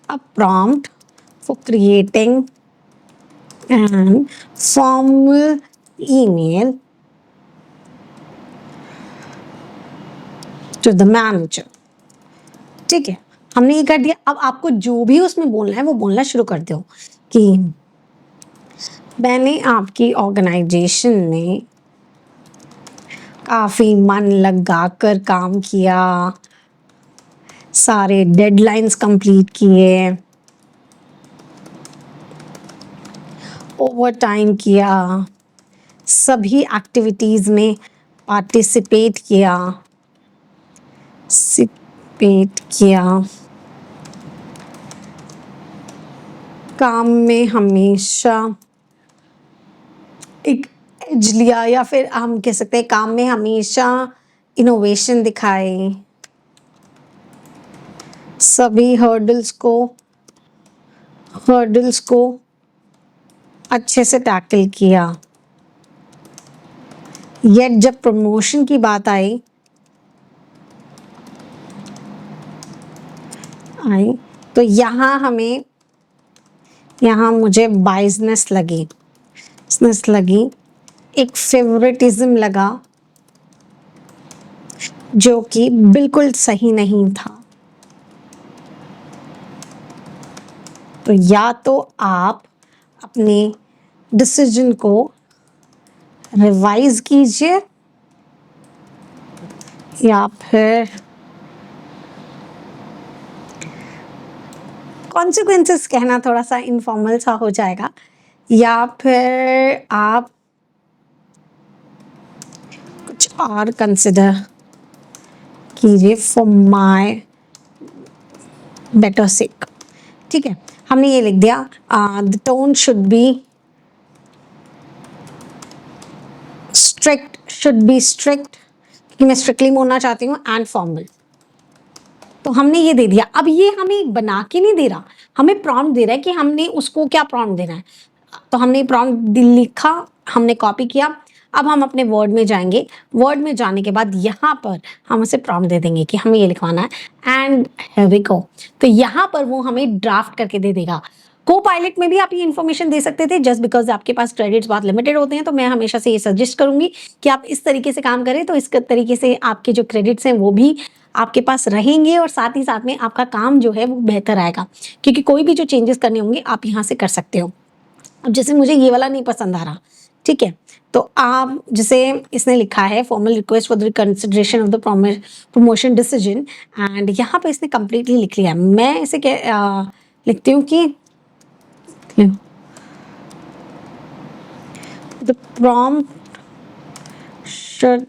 a prompt for creating and formal email to the manager। ठीक है, हमने ये कर दिया। अब आपको जो भी उसमें बोलना है वो बोलना शुरू कर दो कि मैंने आपकी ऑर्गेनाइजेशन में काफ़ी मन लगा कर काम किया, सारे डेडलाइंस कंप्लीट किए, ओवर टाइम किया, सभी एक्टिविटीज़ में पार्टिसिपेट किया, काम में हमेशा एक एज लिया, या फिर हम कह सकते हैं काम में हमेशा इनोवेशन दिखाए, सभी हर्डल्स को अच्छे से टैकल किया। येट जब प्रमोशन की बात आई तो यहाँ मुझे बाइजनेस लगी, एक फेवरेटिज्म लगा जो कि बिल्कुल सही नहीं था। तो या तो आप अपने डिसीजन को रिवाइज कीजिए या फिर कॉन्सिक्वेंसेस कहना थोड़ा सा इनफॉर्मल सा हो जाएगा, या फिर आप कुछ और कंसिडर कीजिए फॉर माय बेटर सेक। ठीक है, हमने ये लिख दिया। The tone should be strict, क्योंकि मैं स्ट्रिक्टली बोलना चाहती हूँ, एंड फॉर्मल। तो हमने ये दे दिया। अब ये हमें बना के नहीं दे रहा, हमें प्रॉम्प्ट दे रहा है कि हमने उसको क्या प्रॉम्प्ट देना है। तो हमने प्रॉम्प्ट लिखा, हमने कॉपी किया। अब हम अपने वर्ड में जाएंगे, वर्ड में जाने के बाद यहाँ पर हम उसे प्रॉम्प्ट दे देंगे कि हमें ये लिखवाना है एंड हियर वी गो। तो यहाँ पर वो हमें ड्राफ्ट करके दे देगा। को पायलट में भी आप ये इन्फॉर्मेशन दे सकते थे, जस्ट बिकॉज आपके पास क्रेडिट्स बहुत लिमिटेड होते हैं। तो मैं हमेशा से ये सजेस्ट करूंगी कि आप इस तरीके से काम करें, तो इस तरीके से आपके जो क्रेडिट्स हैं वो भी आपके पास रहेंगे और साथ ही साथ में आपका काम जो है वो बेहतर आएगा, क्योंकि कोई भी जो चेंजेस करने होंगे आप यहाँ से कर सकते हो। अब जैसे मुझे ये वाला नहीं पसंद आ रहा, ठीक है, तो आप जैसे इसने लिखा है formal request for the consideration of the promotion decision, and यहाँ पे इसने कंप्लीटली लिख लिया है। मैं इसे लिखती हूँ कि the prompt should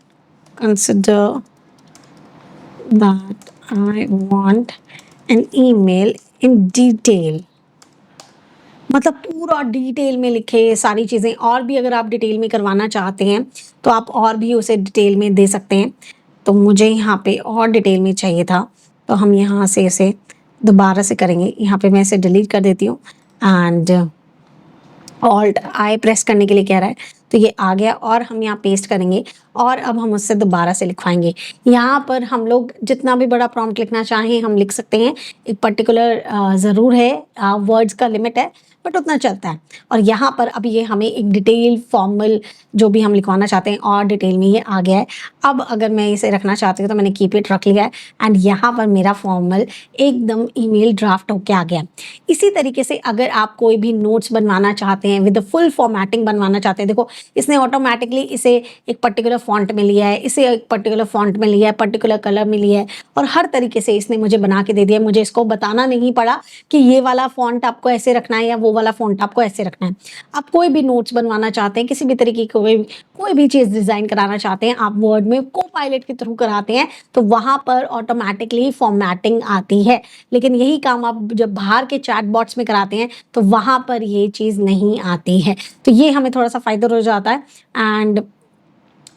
consider that I want an email in detail। मतलब पूरा डिटेल में लिखे सारी चीज़ें, और भी अगर आप डिटेल में करवाना चाहते हैं तो आप और भी उसे डिटेल में दे सकते हैं। तो मुझे यहाँ पे और डिटेल में चाहिए था, तो हम यहाँ से इसे दोबारा से करेंगे। यहाँ पे मैं इसे डिलीट कर देती हूँ एंड ऑल्ट आई प्रेस करने के लिए कह रहा है, तो ये आ गया और हम यहाँ पेस्ट करेंगे और अब हम उससे दोबारा से लिखवाएंगे। यहाँ पर हम लोग जितना भी बड़ा प्रॉम्प्ट लिखना चाहें हम लिख सकते हैं, एक पर्टिकुलर ज़रूर है वर्ड्स का लिमिट है, बट उतना चलता है। और यहाँ पर अब ये हमें एक डिटेल फॉर्मल जो भी हम लिखवाना चाहते हैं और डिटेल में ये आ गया है। अब अगर मैं इसे रखना चाहती हूँ तो मैंने कीप इट रख लिया है एंड यहाँ पर मेरा फॉर्मल एकदम ईमेल ड्राफ्ट होके आ गया। इसी तरीके से अगर आप कोई भी नोट्स बनवाना चाहते हैं विद फुल फॉर्मेटिंग बनवाना चाहते हैं, देखो इसने ऑटोमेटिकली इसे एक पर्टिकुलर फॉन्ट में लिया है, इसे एक पर्टिकुलर फॉन्ट में लिया है, पर्टिकुलर कलर में लिया है और हर तरीके से इसने मुझे बना के दे दिया। मुझे इसको बताना नहीं पड़ा कि ये वाला फॉन्ट आपको ऐसे रखना है या वो वाला फॉन्ट आपको ऐसे रखना है। आप कोई भी नोट्स बनवाना चाहते हैं, किसी भी तरीके की कोई भी चीज़ डिज़ाइन कराना चाहते हैं, आप वर्ड में कोपायलट के थ्रू कराते हैं तो वहाँ पर ऑटोमेटिकली फॉर्मेटिंग आती है। लेकिन यही काम आप जब बाहर के चैटबॉट्स में कराते हैं तो वहाँ पर ये चीज़ नहीं आती है। तो ये हमें थोड़ा-सा फ़ायदा हो जाता है एंड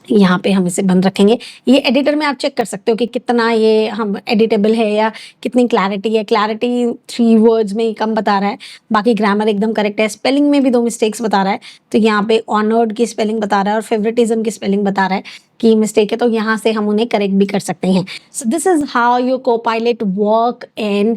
यहाँ पे हम इसे बंद रखेंगे। ये एडिटर में आप चेक कर सकते हो कि कितना ये हम एडिटेबल है या कितनी क्लैरिटी है। क्लैरिटी 3 वर्ड्स में ही कम बता रहा है, बाकी ग्रामर एकदम करेक्ट है। स्पेलिंग में भी 2 मिस्टेक्स बता रहा है, तो यहाँ पे ऑनर्ड की स्पेलिंग बता रहा है और फेवरेटिज्म की स्पेलिंग बता रहा है कि मिस्टेक है, तो यहाँ से हम उन्हें करेक्ट भी कर सकते हैं। So this is how your Copilot work in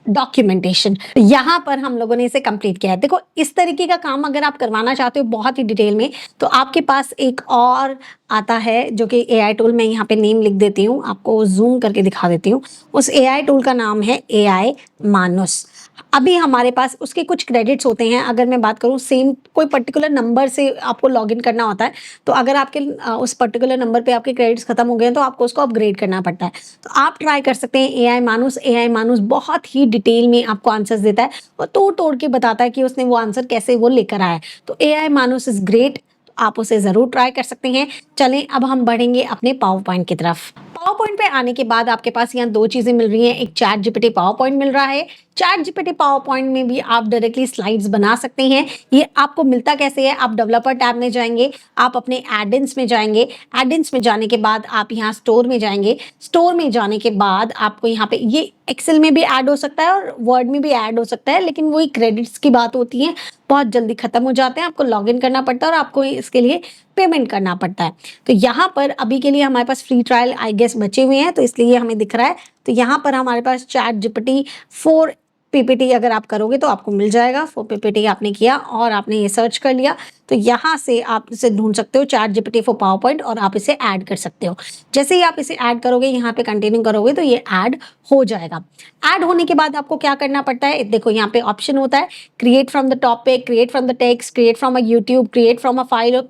documentation. यहाँ पर हम लोगों ने इसे कंप्लीट किया है। देखो इस तरीके का काम अगर आप करवाना चाहते हो बहुत ही डिटेल में, तो आपके पास एक और आता है जो कि एआई टूल। मैं यहाँ पे नेम लिख देती हूँ, आपको जूम करके दिखा देती हूँ। उस एआई टूल का नाम है एआई मानुस। अभी हमारे पास उसके कुछ क्रेडिट्स होते हैं। अगर मैं बात करूँ, सेम कोई पर्टिकुलर नंबर से आपको लॉगिन करना होता है, तो अगर आपके उस पर्टिकुलर नंबर पे आपके क्रेडिट्स खत्म हो गए हैं तो आपको उसको अपग्रेड करना पड़ता है। तो आप ट्राई कर सकते हैं एआई मानुस। एआई मानुस बहुत ही डिटेल में आपको आंसर्स देता है और तोड़ के बताता है कि उसने वो आंसर कैसे वो लेकर आया है। तो एआई मानुस इज ग्रेट, आप उसे ज़रूर ट्राई कर सकते हैं। चलें अब हम बढ़ेंगे अपने पावर पॉइंट की तरफ। पावर पॉइंट पे आने के बाद आपके पास यहाँ 2 चीज़ें मिल रही हैं। एक चैट जीपीटी पावर पॉइंट मिल रहा है। चैट जीपीटी पावर पॉइंट में भी आप डायरेक्टली स्लाइड्स बना सकते हैं। ये आपको मिलता कैसे है, आप डेवलपर टैब में जाएंगे, आप अपने एडिन्स में जाएंगे, एडिन्स में जाने के बाद आप यहाँ स्टोर में जाएंगे, स्टोर में जाने के बाद आपको यहाँ पे ये एक्सेल में भी ऐड हो सकता है और वर्ड में भी ऐड हो सकता है, लेकिन वही क्रेडिट्स की बात होती है, बहुत जल्दी खत्म हो जाते हैं। आपको लॉगिन करना पड़ता है और आपको इसके लिए पेमेंट करना पड़ता है। तो यहाँ पर अभी के लिए हमारे पास फ्री ट्रायल आई गेस बचे हुए हैं, तो इसलिए हमें दिख रहा है। तो यहाँ पर हमारे पास चैट जीपीटी 4 पीपीटी अगर आप करोगे तो आपको मिल जाएगा। 4 पीपीटी आपने किया और आपने ये सर्च कर लिया, तो यहाँ से आप इसे ढूंढ सकते हो chat GPT for power point और आप इसे ऐड कर सकते हो। जैसे ही आप इसे ऐड करोगे, यहाँ पे कंटिन्यू करोगे तो ये ऐड हो जाएगा। ऐड होने के बाद आपको क्या करना पड़ता है, देखो यहाँ पे ऑप्शन होता है create from the topic, create from the text, create from a YouTube, create from a file और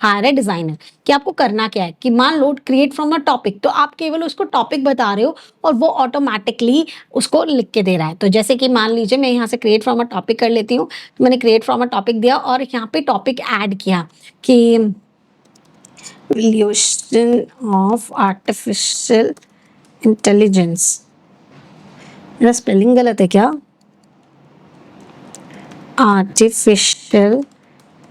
हायर अ डिजाइनर। कि आपको करना क्या है कि मान लो क्रिएट फ्रॉम अ टॉपिक, तो आप केवल उसको टॉपिक बता रहे हो और वो ऑटोमेटिकली उसको लिख के दे रहा है। तो जैसे कि मान लीजिए मैं यहाँ से क्रिएट फ्रॉम अ टॉपिक कर लेती हूँ, तो मैंने क्रिएट फ्रॉम अ टॉपिक दिया और यहाँ पे टॉपिक ऐड किया कि इवोल्यूशन ऑफ आर्टिफिशियल इंटेलिजेंस। मेरा स्पेलिंग गलत है क्या? आर्टिफिशियल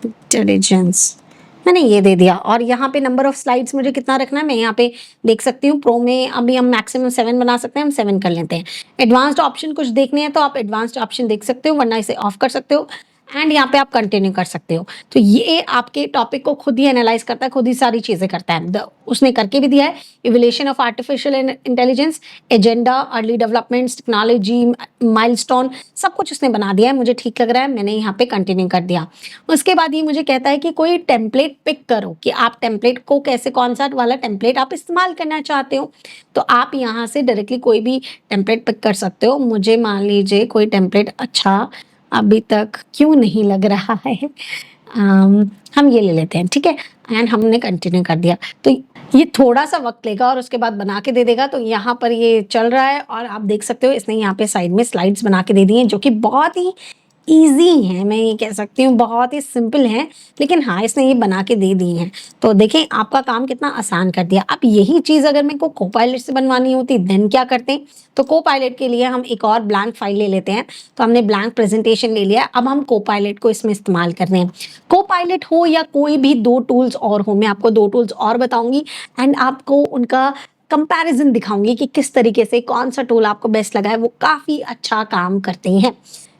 इंटेलिजेंस, मैंने ये दे दिया। और यहाँ पे नंबर ऑफ स्लाइड्स मुझे कितना रखना है मैं यहाँ पे देख सकती हूँ। प्रो में अभी हम मैक्सिमम 7 बना सकते हैं, हम 7 कर लेते हैं। एडवांस्ड ऑप्शन कुछ देखने हैं तो आप एडवांस्ड ऑप्शन देख सकते हो, वरना इसे ऑफ कर सकते हो एंड यहाँ पे आप कंटिन्यू कर सकते हो। तो ये आपके टॉपिक को खुद ही एनालाइज करता है, खुद ही सारी चीजें करता है। उसने करके भी दिया है evolution of artificial intelligence, agenda, early developments, technology, milestone, सब कुछ उसने बना दिया है। मुझे ठीक लग रहा है, मैंने यहाँ पे कंटिन्यू कर दिया। उसके बाद ये मुझे कहता है कि कोई टेम्पलेट पिक करो, कि आप टेम्पलेट को कैसे, कौन सा वाला टेम्पलेट आप इस्तेमाल करना चाहते हो। तो आप यहाँ से डायरेक्टली कोई भी टेम्पलेट पिक कर सकते हो। मुझे मान लीजिए कोई टेम्पलेट अच्छा अभी तक क्यों नहीं लग रहा है, हम ये ले लेते हैं, ठीक है। एंड हमने कंटिन्यू कर दिया। तो ये थोड़ा सा वक्त लेगा और उसके बाद बना के दे देगा। तो यहाँ पर ये चल रहा है और आप देख सकते हो इसने यहाँ पे साइड में स्लाइड्स बना के दे दी हैं, जो कि बहुत ही ईजी हैं। मैं ये कह सकती हूँ बहुत ही सिंपल हैं, लेकिन हाँ इसने ये बना के दे दी हैं। तो देखें आपका काम कितना आसान कर दिया। अब यही चीज़ अगर मेरे को कोपायलट से बनवानी होती देन क्या करते हैं, तो कोपायलट के लिए हम एक और ब्लैंक फाइल ले लेते हैं। तो हमने ब्लैंक प्रेजेंटेशन ले लिया, अब हम कोपायलट को इसमें इस्तेमाल कर रहे हैं। कोपायलट हो या कोई भी 2 टूल्स और हो, मैं आपको 2 टूल्स और बताऊंगी एंड आपको उनका कंपैरिजन दिखाऊंगी कि किस तरीके से कौन सा टूल आपको बेस्ट लगा है। वो काफ़ी अच्छा काम करते हैं,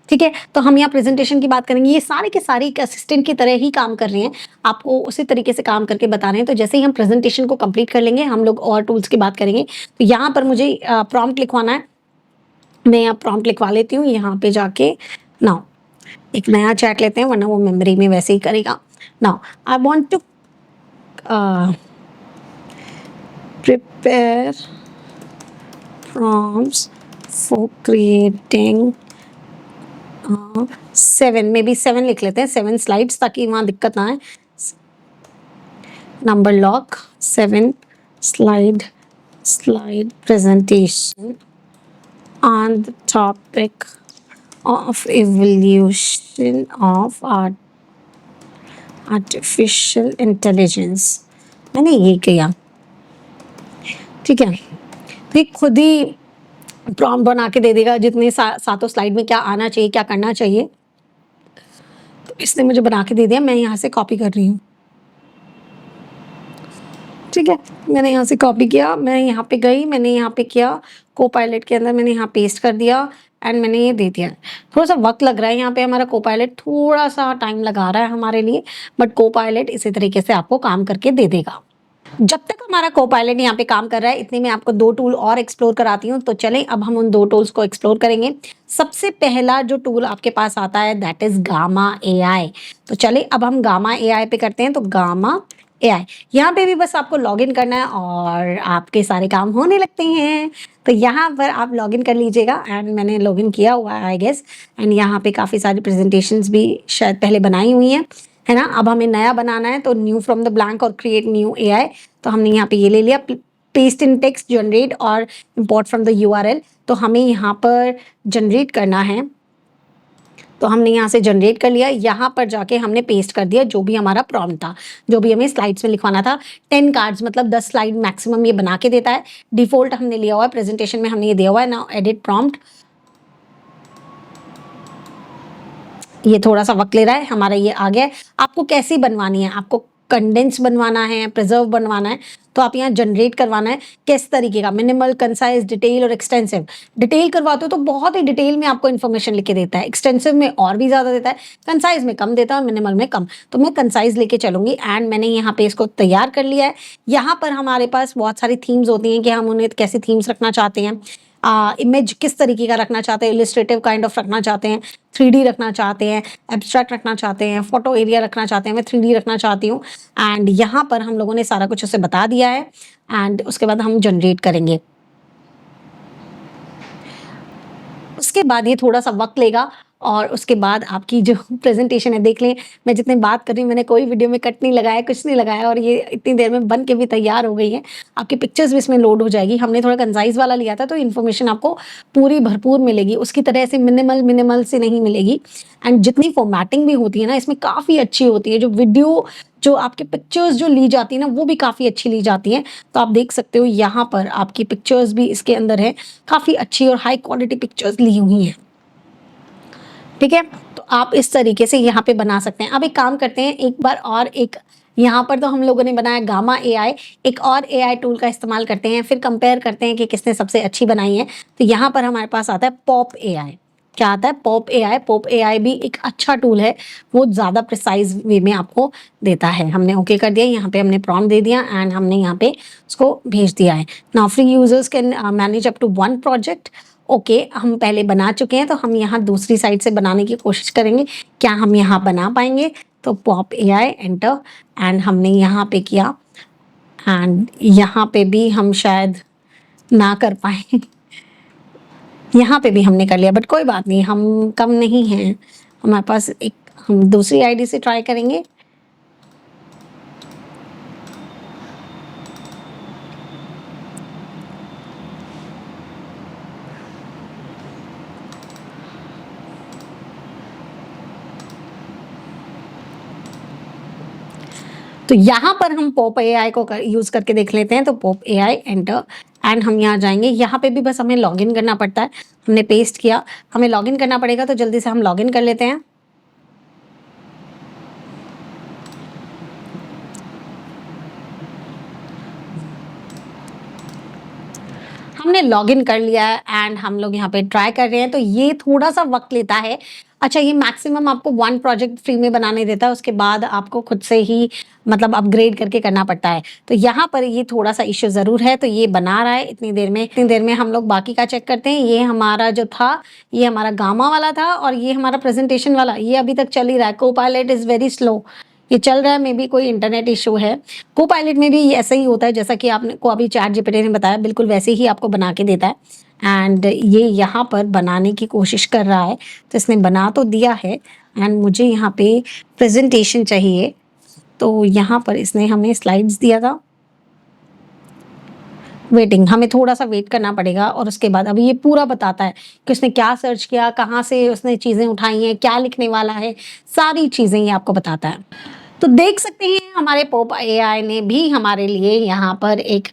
ठीक है। तो हम यहाँ प्रेजेंटेशन की बात करेंगे। ये सारे के सारे एक असिस्टेंट की तरह ही काम कर रहे हैं, आपको उसी तरीके से काम करके बता रहे हैं। तो जैसे ही हम प्रेजेंटेशन को कंप्लीट कर लेंगे, हम लोग और टूल्स की बात करेंगे। तो यहाँ पर मुझे प्रॉम्प्ट लिखवाना है, मैं यहाँ प्रॉम्प्ट लिखवा लेती हूँ। यहाँ पे जाके नाउ एक नया चैट लेते हैं, वरना वो मेमोरी में वैसे ही करेगा। Now I want to prepare prompts for creating 7 लिख लेते हैं, 7 स्लाइड्स, ताकि वहाँ दिक्कत ना आए। number lock 7 slide presentation on the topic of evolution of artificial intelligence। मैंने ये किया, ठीक है। तो ये खुद ही प्रॉम्प्ट बना के दे देगा जितने सातों स्लाइड में क्या आना चाहिए, क्या करना चाहिए। तो इसने मुझे बना के दे दिया, मैं यहाँ से कॉपी कर रही हूँ, ठीक है। मैंने यहाँ से कॉपी किया, मैं यहाँ पे गई, मैंने यहाँ पे किया, कोपायलट के अंदर मैंने यहाँ पेस्ट कर दिया एंड मैंने ये दे दिया। थोड़ा सा वक्त लग रहा है यहाँ पे, हमारा कोपायलट थोड़ा सा टाइम लगा रहा है हमारे लिए, बट कोपायलट इसी तरीके से आपको काम करके दे देगा। जब तक हमारा कोपायलट यहाँ पे काम कर रहा है, इतने में आपको 2 टूल और एक्सप्लोर कराती हूँ। तो चलें अब हम उन 2 टूल्स को एक्सप्लोर करेंगे। सबसे पहला जो टूल आपके पास आता है दैट इज गामा AI। तो चलें अब हम गामा AI पे करते हैं। तो गामा AI यहाँ पे भी बस आपको लॉगिन करना है और आपके सारे काम होने लगते हैं। तो यहाँ पर आप लॉगिन कर लीजिएगा एंड मैंने लॉगिन किया हुआ है आई गेस। एंड यहाँ पे काफ़ी सारी प्रेजेंटेशंस भी शायद पहले बनाई हुई हैं, है ना। अब हमें नया बनाना है तो न्यू फ्रॉम द ब्लैंक और क्रिएट न्यू AI। तो हमने यहाँ पे ये ले लिया, पेस्ट इन टेक्स्ट, जनरेट और इंपोर्ट फ्रॉम द URL। तो हमें यहाँ पर जनरेट करना है, तो हमने यहाँ से जनरेट कर लिया। यहाँ पर जाके हमने पेस्ट कर दिया जो भी हमारा प्रॉम्प्ट था, जो भी हमें स्लाइड्स में लिखवाना था। 10 कार्ड्स मतलब 10 स्लाइड मैक्सिमम ये बना के देता है। डिफॉल्ट हमने लिया हुआ है, प्रेजेंटेशन में हमने ये दिया हुआ है ना, एडिट प्रॉम्प्ट। ये थोड़ा सा वक्त ले रहा है, हमारा ये आ गया है। आपको कैसी बनवानी है, आपको कंडेंस बनवाना है, प्रिजर्व बनवाना है, तो आप यहाँ जनरेट करवाना है किस तरीके का, मिनिमल, कंसाइज, डिटेल और एक्सटेंसिव। डिटेल करवाते हो तो बहुत ही डिटेल में आपको इन्फॉर्मेशन लिख के देता है, एक्सटेंसिव में और भी ज़्यादा देता है, कंसाइज में कम देता है, मिनिमल में कम। तो मैं कंसाइज लेके चलूंगी एंड मैंने यहाँ पे इसको तैयार कर लिया है। यहाँ पर हमारे पास बहुत सारी थीम्स होती हैं कि हम उन्हें कैसे थीम्स रखना चाहते हैं, इमेज किस तरीके का रखना चाहते हैं, इलिस्ट्रेटिव काइंड ऑफ रखना चाहते हैं, 3D रखना चाहते हैं, एब्स्ट्रैक्ट रखना चाहते हैं, फोटो एरिया रखना चाहते हैं, मैं 3D रखना चाहती हूँ। एंड यहाँ पर हम लोगों ने सारा कुछ उसे बता दिया है एंड उसके बाद हम जनरेट करेंगे। उसके बाद ये थोड़ा सा वक्त लेगा और उसके बाद आपकी जो प्रेजेंटेशन है, देख लें मैं जितनी बात कर रही हूँ, मैंने कोई वीडियो में कट नहीं लगाया, कुछ नहीं लगाया और ये इतनी देर में बन के भी तैयार हो गई है। आपकी पिक्चर्स भी इसमें लोड हो जाएगी। हमने थोड़ा कंसाइज वाला लिया था तो इन्फॉर्मेशन आपको पूरी भरपूर मिलेगी, उसकी तरह से मिनिमल से नहीं मिलेगी। एंड जितनी फॉर्मेटिंग भी होती है ना इसमें काफ़ी अच्छी होती है, जो वीडियो जो आपके पिक्चर्स जो ली जाती है ना वो भी काफ़ी अच्छी ली जाती हैं। तो आप देख सकते हो यहाँ पर आपकी पिक्चर्स भी इसके अंदर है, काफ़ी अच्छी और हाई क्वालिटी पिक्चर्स ली हुई हैं, ठीक है। तो आप इस तरीके से यहाँ पे बना सकते हैं। अब एक काम करते हैं, एक बार और एक यहाँ पर तो हम लोगों ने बनाया गामा AI, एक और AI टूल का इस्तेमाल करते हैं, फिर कंपेयर करते हैं कि किसने सबसे अच्छी बनाई है। तो यहाँ पर हमारे पास आता है पॉप AI। क्या आता है? Pop AI। पॉप AI भी एक अच्छा टूल है, वो ज़्यादा प्रिसाइज वे में आपको देता है। हमने ओके कर दिया, यहाँ पे हमने प्रॉम्प्ट दे दिया एंड हमने यहाँ पे उसको भेज दिया है। Now free users can manage up to 1 project. Okay हम पहले बना चुके हैं तो हम यहाँ दूसरी साइड से बनाने की कोशिश करेंगे। क्या हम यहाँ बना पाएंगे? तो पॉप AI एंटर एंड हमने यहाँ पे किया एंड यहाँ पे भी हम शायद ना कर पाए यहाँ पे भी हमने कर लिया, बट कोई बात नहीं, हम कम नहीं हैं, हमारे पास एक, हम दूसरी आईडी से ट्राई करेंगे। तो यहाँ पर हम पॉप AI को यूज़ करके देख लेते हैं। तो पॉप AI एंटर एंड हम यहाँ जाएंगे। यहाँ पे भी बस हमें लॉगिन करना पड़ता है, हमने पेस्ट किया, हमें लॉगिन करना पड़ेगा तो जल्दी से हम लॉगिन कर लेते हैं। हमने लॉगिन कर लिया है एंड हम लोग यहाँ पे ट्राई कर रहे हैं। तो ये थोड़ा सा वक्त लेता है। अच्छा, ये मैक्सिमम आपको 1 प्रोजेक्ट फ्री में बनाने देता है, उसके बाद आपको खुद से ही मतलब अपग्रेड करके करना पड़ता है। तो यहाँ पर ये थोड़ा सा इश्यू ज़रूर है। तो ये बना रहा है, इतनी देर में हम लोग बाकी का चेक करते हैं। ये हमारा जो था, ये हमारा गामा वाला था और ये हमारा प्रेजेंटेशन वाला, ये अभी तक चल ही रहा है। कोपायलट इज़ वेरी स्लो, ये चल रहा है, मे बी कोई इंटरनेट इशू है। कोपायलट में भी ऐसा ही होता है, जैसा कि आपने को अभी ChatGPT ने बताया, बिल्कुल वैसे ही आपको बना के देता है। एंड ये यहाँ पर बनाने की कोशिश कर रहा है, तो इसने बना तो दिया है एंड मुझे यहाँ पे प्रेजेंटेशन चाहिए। तो यहाँ पर इसने हमें स्लाइड्स दिया था। वेटिंग, हमें थोड़ा सा वेट करना पड़ेगा और उसके बाद अभी ये पूरा बताता है कि उसने क्या सर्च किया, कहाँ से उसने चीज़ें उठाई हैं, क्या लिखने वाला है, सारी चीज़ें ये आपको बताता है। तो देख सकते हैं हमारे पोप एआई ने भी हमारे लिए यहाँ पर एक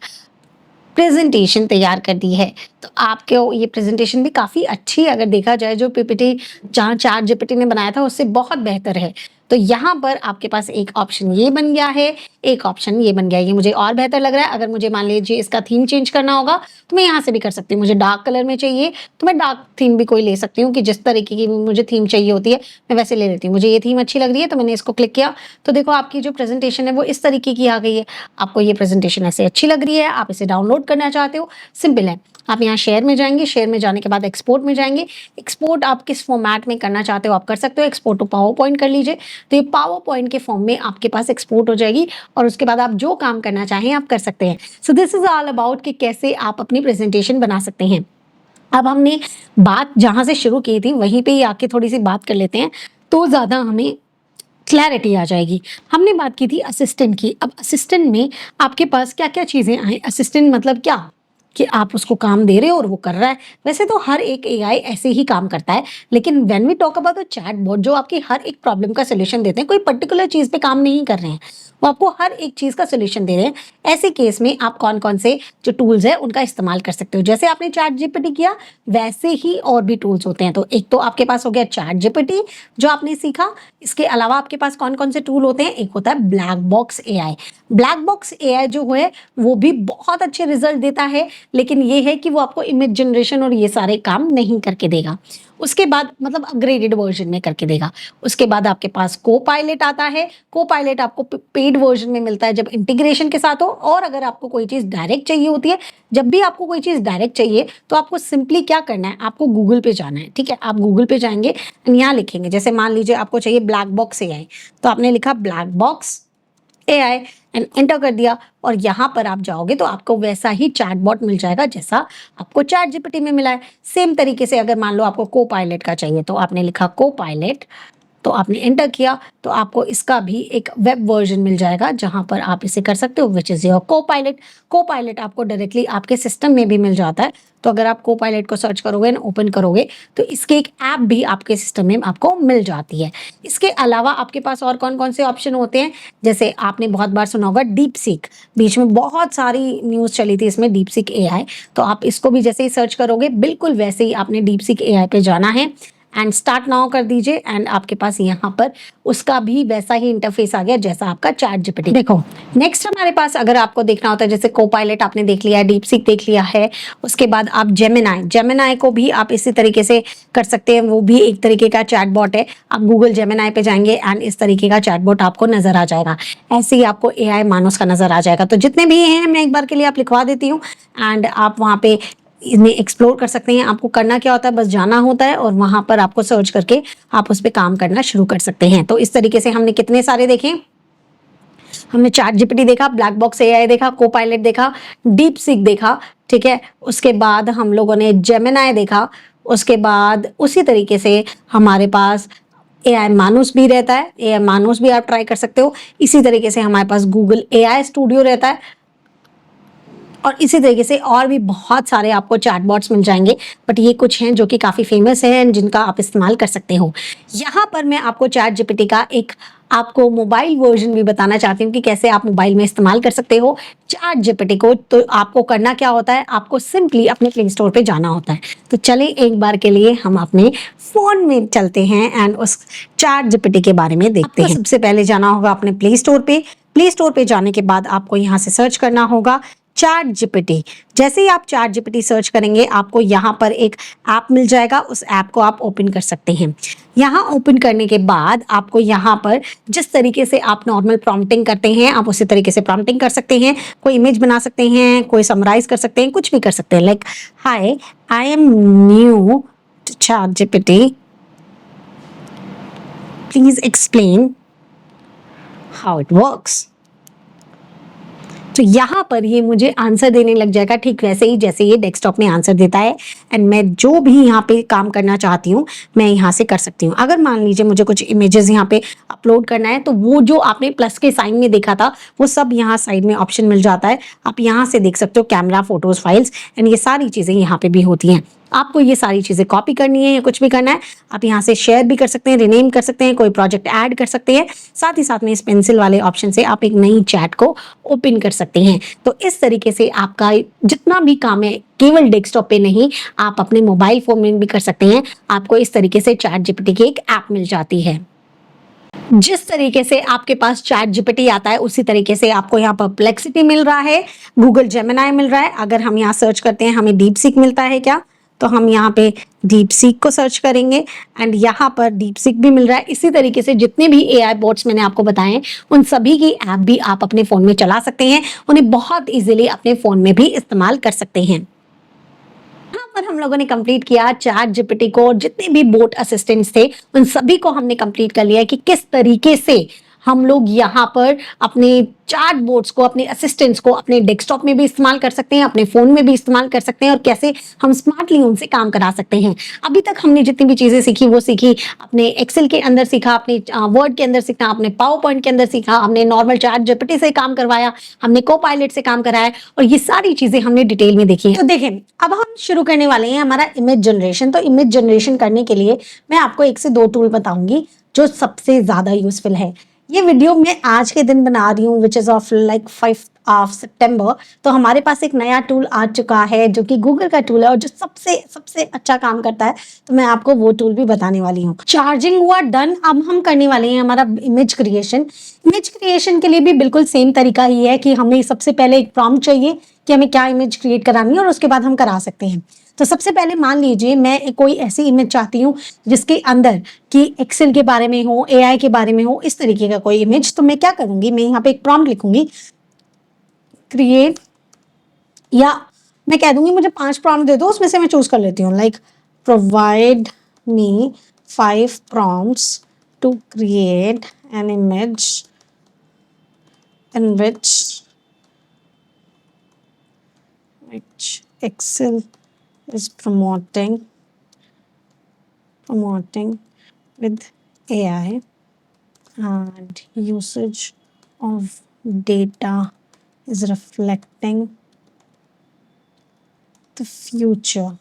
प्रेजेंटेशन तैयार कर दी है। तो आपको ये प्रेजेंटेशन भी काफ़ी अच्छी अगर देखा जाए, जो पीपीटी जहाँ चैट जीपीटी ने बनाया था उससे बहुत बेहतर है। तो यहाँ पर आपके पास एक ऑप्शन ये बन गया है, एक ऑप्शन ये बन गया है। ये मुझे और बेहतर लग रहा है। अगर मुझे मान लीजिए इसका थीम चेंज करना होगा तो मैं यहाँ से भी कर सकती हूँ। मुझे डार्क कलर में चाहिए तो मैं डार्क थीम भी कोई ले सकती हूँ कि जिस तरीके की मुझे थीम चाहिए होती है मैं वैसे ले लेती हूँ। मुझे ये थीम अच्छी लग रही है तो मैंने इसको क्लिक किया, तो देखो आपकी जो प्रेजेंटेशन है वो इस तरीके की आ गई है। आपको ये प्रेजेंटेशन ऐसे अच्छी लग रही है, आप इसे डाउनलोड करना चाहते हो, सिंपल है। आप यहाँ शेयर में जाएंगे, शेयर में जाने के बाद एक्सपोर्ट में जाएंगे। एक्सपोर्ट आप किस फॉर्मेट में करना चाहते हो आप कर सकते हो। एक्सपोर्ट टू पावर पॉइंट कर लीजिए, तो ये पावर पॉइंट के फॉर्म में आपके पास एक्सपोर्ट हो जाएगी और उसके बाद आप जो काम करना चाहें आप कर सकते हैं। So this is all about कि कैसे आप अपनी प्रेजेंटेशन बना सकते हैं। अब हमने बात जहाँ से शुरू की थी वहीं पे ही आके थोड़ी सी बात कर लेते हैं, तो ज़्यादा हमें क्लैरिटी आ जाएगी। हमने बात की थी असिस्टेंट की। अब असिस्टेंट में आपके पास क्या क्या चीज़ें आए। असिस्टेंट मतलब क्या कि आप उसको काम दे रहे हो और वो कर रहा है। वैसे तो हर एक एआई ऐसे ही काम करता है, लेकिन when we talk about the chatbot, जो आपकी हर एक प्रॉब्लम का सोल्यूशन देते हैं, कोई पर्टिकुलर चीज़ पे काम नहीं कर रहे हैं, वो आपको हर एक चीज़ का सोल्यूशन दे रहे हैं। ऐसे केस में आप कौन कौन से जो टूल्स है उनका इस्तेमाल कर सकते हो। जैसे आपने चैट जीपीटी किया वैसे ही और भी टूल्स होते हैं। तो एक तो आपके पास हो गया चैट जीपीटी जो आपने सीखा। इसके अलावा आपके पास कौन कौन से टूल होते हैं। एक होता है black box AI. Black box AI जो है वो भी बहुत अच्छे रिजल्ट देता है, लेकिन ये है कि वो आपको इमेज जनरेशन और ये सारे काम नहीं करके देगा। उसके बाद मतलब अपग्रेडेड वर्जन में करके देगा। उसके बाद आपके पास को पायलट आता है। को पायलट आपको पेड वर्जन में मिलता है जब इंटीग्रेशन के साथ हो। और अगर आपको कोई चीज़ डायरेक्ट चाहिए होती है, जब भी आपको कोई चीज़ डायरेक्ट चाहिए तो आपको सिंपली क्या करना है, आपको गूगल पे जाना है। ठीक है, आप गूगल पे जाएंगे, यहाँ लिखेंगे, जैसे मान लीजिए आपको चाहिए ब्लैक बॉक्स एआई, तो आपने लिखा black box AI and enter कर दिया और यहाँ पर आप जाओगे तो आपको वैसा ही चैटबॉट मिल जाएगा जैसा आपको चैट जीपीटी में मिला है। सेम तरीके से अगर मान लो आपको को पायलट का चाहिए तो आपने लिखा को पायलट, तो आपने एंटर किया तो आपको इसका भी एक वेब वर्जन मिल जाएगा जहां पर आप इसे कर सकते हो, विच इज़ योर को पायलट। को पायलट आपको डायरेक्टली आपके सिस्टम में भी मिल जाता है। तो अगर आप को पायलट को सर्च करोगे एंड ओपन करोगे तो इसके एक ऐप भी आपके सिस्टम में आपको मिल जाती है। इसके अलावा आपके पास और कौन कौन से ऑप्शन होते हैं, जैसे आपने बहुत बार सुना होगा डीप सीक। बीच में बहुत सारी न्यूज़ चली थी इसमें डीप सीक एआई, तो आप इसको भी जैसे ही सर्च करोगे बिल्कुल वैसे ही आपने डीप सीक एआई पे जाना है एंड स्टार्ट नाउ कर दीजिए एंड आपके पास यहाँ पर उसका भी वैसा ही इंटरफेस आ गया जैसा आपका चैट जीपीटी। देखो नेक्स्ट हमारे पास अगर आपको देखना होता है, जैसे को पायलट आपने देख लिया है, डीप सीक देख लिया है, उसके बाद आप जेमिनाई को भी आप इसी तरीके से कर सकते हैं। वो भी एक तरीके का चैटबॉट है। आप गूगल जेमिनाई पे जाएंगे एंड इस तरीके का चैटबॉट आपको नजर आ जाएगा। ऐसे ही आपको एआई मानस का नजर आ जाएगा। तो जितने भी हैं मैं एक बार के लिए आप लिखवा देती हूँ एंड आप वहाँ पे इन्हें एक्सप्लोर कर सकते हैं। आपको करना क्या होता है, बस जाना होता है और वहां पर आपको सर्च करके आप उस पर काम करना शुरू कर सकते हैं। तो इस तरीके से हमने कितने सारे देखे, हमने चैट जीपीटी देखा, ब्लैक बॉक्स एआई देखा, को पायलट देखा, डीप सीक देखा, ठीक है। उसके बाद हम लोगों ने जेमिनाई देखा। उसके बाद उसी तरीके से हमारे पास एआई मानुस भी रहता है। एआई मानुस भी आप ट्राई कर सकते हो। इसी तरीके से हमारे पास गूगल एआई स्टूडियो रहता है और इसी तरीके से और भी बहुत सारे आपको चैटबॉट्स मिल जाएंगे, बट ये कुछ हैं जो कि काफ़ी फेमस हैं जिनका आप इस्तेमाल कर सकते हो। यहाँ पर मैं आपको चैट जीपीटी का एक आपको मोबाइल वर्जन भी बताना चाहती हूँ कि कैसे आप मोबाइल में इस्तेमाल कर सकते हो चैट जीपीटी को। तो आपको करना क्या होता है, आपको सिंपली अपने प्ले स्टोर पे जाना होता है। तो चलिए एक बार के लिए हम अपने फ़ोन में चलते हैं एंड उस चैट जीपीटी के बारे में देखते हैं। सबसे पहले जाना होगा अपने प्ले स्टोर पे। प्ले स्टोर पे जाने के बाद आपको यहाँ से सर्च करना होगा चैट जीपीटी। जैसे ही आप चैट जीपीटी सर्च करेंगे आपको यहाँ पर एक ऐप मिल जाएगा, उस ऐप को आप ओपन कर सकते हैं। यहाँ ओपन करने के बाद आपको यहाँ पर जिस तरीके से आप नॉर्मल प्रॉम्प्टिंग करते हैं आप उसी तरीके से प्रॉम्प्टिंग कर सकते हैं। कोई इमेज बना सकते हैं, कोई समराइज कर सकते हैं, कुछ भी कर सकते हैं। Like hi I am new to chat GPT, please explain how it works. तो यहाँ पर ये मुझे आंसर देने लग जाएगा ठीक वैसे ही जैसे ये डेस्कटॉप में आंसर देता है। एंड मैं जो भी यहाँ पे काम करना चाहती हूँ मैं यहाँ से कर सकती हूँ। अगर मान लीजिए मुझे कुछ इमेजेस यहाँ पे अपलोड करना है तो वो जो आपने प्लस के साइन में देखा था वो सब यहाँ साइड में ऑप्शन मिल जाता है। आप यहाँ से देख सकते हो कैमरा, फोटोज, फाइल्स एंड ये सारी चीजें यहाँ पे भी होती हैं। आपको ये सारी चीजें कॉपी करनी है या कुछ भी करना है आप यहाँ से शेयर भी कर सकते हैं, रिनेम कर सकते हैं, कोई प्रोजेक्ट ऐड कर सकते हैं। साथ ही साथ में इस पेंसिल वाले ऑप्शन से आप एक नई चैट को ओपन कर सकते हैं। तो इस तरीके से आपका जितना भी काम है केवल डेस्कटॉप पे नहीं, आप अपने मोबाइल फोन में भी कर सकते हैं। आपको इस तरीके से चैट जीपीटी की एक ऐप मिल जाती है। जिस तरीके से आपके पास चैट जीपीटी आता है उसी तरीके से आपको यहाँ परप्लेक्सिटी मिल रहा है, गूगल जेमिनाई मिल रहा है। अगर हम यहाँ सर्च करते हैं हमें डीप सीक मिलता है क्या, तो हम यहाँ पे डीप सीक को सर्च करेंगे एंड यहाँ पर डीप सीक भी मिल रहा है। इसी तरीके से जितने भी एआई बोट्स मैंने आपको बताए हैं उन सभी की ऐप भी आप अपने फोन में चला सकते हैं, उन्हें बहुत इजीली अपने फोन में भी इस्तेमाल कर सकते हैं। यहाँ पर हम लोगों ने कंप्लीट किया चैट जीपीटी को, जितने भी बोट असिस्टेंट्स थे उन सभी को हमने कंप्लीट कर लिया कि किस तरीके से हम लोग यहाँ पर अपने चैट बोट्स को, अपने असिस्टेंट्स को अपने डेस्कटॉप में भी इस्तेमाल कर सकते हैं, अपने फोन में भी इस्तेमाल कर सकते हैं और कैसे हम स्मार्टली उनसे काम करा सकते हैं। अभी तक हमने जितनी भी चीजें सीखी वो सीखी, अपने एक्सेल के अंदर सीखा, अपने वर्ड के अंदर सीखा, अपने पावर पॉइंट के अंदर सीखा, हमने नॉर्मल चैट जीपीटी से काम करवाया, हमने को पायलट से काम कराया और ये सारी चीजें हमने डिटेल में देखी। तो देखें अब हम शुरू करने वाले हैं हमारा इमेज जनरेशन। तो इमेज जनरेशन करने के लिए मैं आपको 1 से 2 टूल बताऊंगी जो सबसे ज्यादा यूजफुल है। ये वीडियो मैं आज के दिन बना रही हूँ विच इज ऑफ लाइक 5 सितंबर। तो हमारे पास एक नया टूल आ चुका है जो कि गूगल का टूल है और जो सबसे सबसे अच्छा काम करता है। तो मैं आपको वो टूल भी बताने वाली हूँ। चार्जिंग हुआ डन। अब हम करने वाले हैं हमारा इमेज क्रिएशन। इमेज क्रिएशन के लिए भी बिल्कुल सेम तरीका ही है कि हमें सबसे पहले एक प्रॉम्प्ट चाहिए कि हमें क्या इमेज क्रिएट करानी है और उसके बाद हम करा सकते हैं। तो सबसे पहले मान लीजिए मैं कोई ऐसी इमेज चाहती हूँ जिसके अंदर कि एक्सेल के बारे में हो, एआई के बारे में हो, इस तरीके का कोई इमेज। तो मैं क्या करूंगी, मैं यहाँ पे एक प्रॉम्प्ट लिखूंगी क्रिएट, या मैं कह दूंगी मुझे 5 प्रॉम्प्ट दे दो, उसमें से मैं चूज कर लेती हूँ। Like provide me 5 prompts to create an image in which Excel is promoting with AI and usage of data is reflecting the future।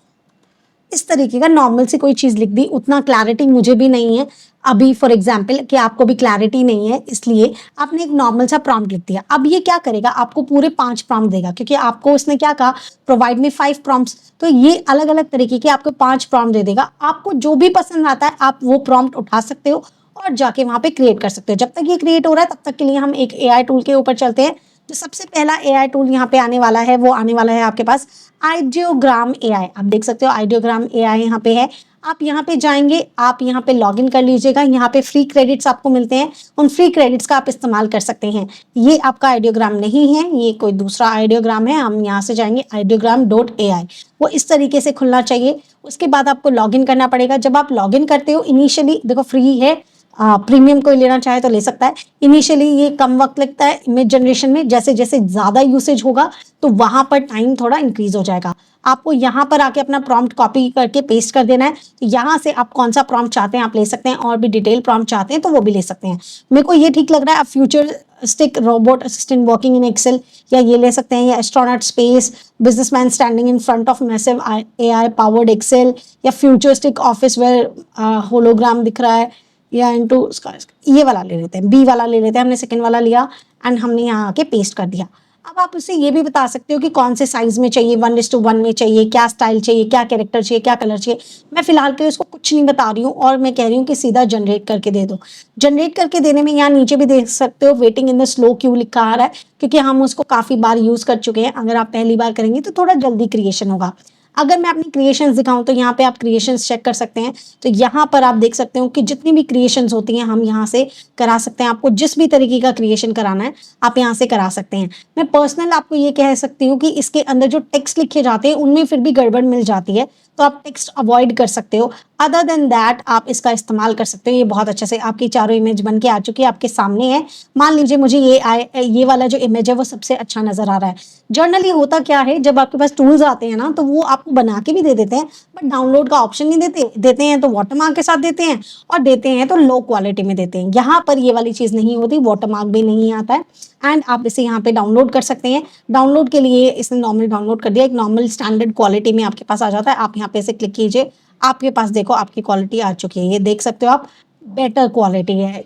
इस तरीके का नॉर्मल सी कोई चीज लिख दी। उतना क्लैरिटी मुझे भी नहीं है अभी, फॉर एग्जाम्पल कि आपको भी क्लैरिटी नहीं है, इसलिए आपने एक नॉर्मल सा प्रॉम्प्ट लिख दिया। अब ये क्या करेगा, आपको पूरे 5 प्रॉम्प्ट देगा क्योंकि आपको उसने क्या कहा, प्रोवाइड में 5 प्रॉम्प्ट्स। तो ये अलग अलग तरीके के आपको 5 प्रॉम्प्ट दे देगा। आपको जो भी पसंद आता है आप वो प्रॉम्प्ट उठा सकते हो और जाके वहां पे क्रिएट कर सकते हो। जब तक ये क्रिएट हो रहा है तब तक के लिए हम एक एआई टूल के ऊपर चलते हैं। तो सबसे पहला एआई टूल यहाँ पे आने वाला है, वो आने वाला है आपके पास आइडियोग्राम एआई। आप देख सकते हो आइडियोग्राम एआई यहाँ पे है। आप यहाँ पे जाएंगे, आप यहाँ पे लॉगिन कर लीजिएगा। यहाँ पे फ्री क्रेडिट्स आपको मिलते हैं, उन फ्री क्रेडिट्स का आप इस्तेमाल कर सकते हैं। ये आपका आइडियोग्राम नहीं है, ये कोई दूसरा आइडियोग्राम है। हम यहाँ से जाएंगे ideogram.ai, वो इस तरीके से खुलना चाहिए। उसके बाद आपको लॉगिन करना पड़ेगा। जब आप लॉगिन करते हो, इनिशियली देखो फ्री है, प्रीमियम कोई लेना चाहे तो ले सकता है। इनिशियली ये कम वक्त लगता है इमेज जनरेशन में, जैसे जैसे ज्यादा यूसेज होगा तो वहां पर टाइम थोड़ा इंक्रीज हो जाएगा। आपको यहाँ पर आके अपना प्रॉम्प्ट कॉपी करके पेस्ट कर देना है। तो यहाँ से आप कौन सा प्रॉम्प्ट चाहते हैं आप ले सकते हैं, और भी डिटेल प्रॉम्प्ट चाहते हैं तो वो भी ले सकते हैं। मेरे को ये ठीक लग रहा है। आप futuristic robot assistant working in Excel, या ये ले सकते हैं, या astronaut space, businessman standing in front of massive AI powered Excel, या फ्यूचरिस्टिक ऑफिस वेयर होलोग्राम दिख रहा है, या इनटू ये वाला ले लेते हैं, बी वाला ले लेते हैं। हमने सेकंड वाला लिया एंड हमने यहाँ आके पेस्ट कर दिया। अब आप उसे ये भी बता सकते हो कि कौन से साइज में चाहिए, 1:1 में चाहिए, क्या स्टाइल चाहिए, क्या कैरेक्टर चाहिए, क्या कलर चाहिए। मैं फिलहाल के लिए उसको कुछ नहीं बता रही हूँ और मैं कह रही हूँ कि सीधा जनरेट करके दे दो। जनरेट करके देने में यहाँ नीचे भी देख सकते हो waiting in the slow Q लिखा आ रहा है, क्योंकि हम उसको काफी बार यूज कर चुके हैं। अगर आप पहली बार करेंगे तो थोड़ा जल्दी क्रिएशन होगा। अगर मैं अपनी क्रिएशंस दिखाऊं तो यहाँ पे आप क्रिएशंस चेक कर सकते हैं। तो यहाँ पर आप देख सकते हो कि जितनी भी क्रिएशंस होती हैं हम यहाँ से करा सकते हैं। आपको जिस भी तरीके का क्रिएशन कराना है आप यहाँ से करा सकते हैं। मैं पर्सनल आपको ये कह सकती हूँ कि इसके अंदर जो टेक्स्ट लिखे जाते हैं उनमें फिर भी गड़बड़ मिल जाती है, तो आप टेक्स्ट अवॉइड कर सकते हो। अदर देन दैट आप इसका इस्तेमाल कर सकते हो। ये बहुत अच्छे से आपकी चारों इमेज बन के आ चुकी है, आपके सामने है। मान लीजिए मुझे ये वाला जो इमेज है वो सबसे अच्छा नजर आ रहा है। जर्नली होता क्या है, जब आपके पास टूल्स आते हैं ना, तो वो आपको बना के भी दे देते हैं, बट डाउनलोड का ऑप्शन नहीं देते। देते हैं तो वाटरमार्क के साथ देते हैं, और देते हैं तो लो क्वालिटी में देते हैं। यहाँ पर ये वाली चीज नहीं होती, वाटरमार्क भी नहीं आता है। एंड आप इसे यहाँ पे डाउनलोड कर सकते हैं। डाउनलोड के लिए इसने नॉर्मल डाउनलोड कर दिया, एक नॉर्मल स्टैंडर्ड क्वालिटी में आपके पास आ जाता है। आप यहाँ पे से क्लिक कीजिए, आपके पास देखो आपकी क्वालिटी आ चुकी है। ये देख सकते हो आप, बेटर क्वालिटी है।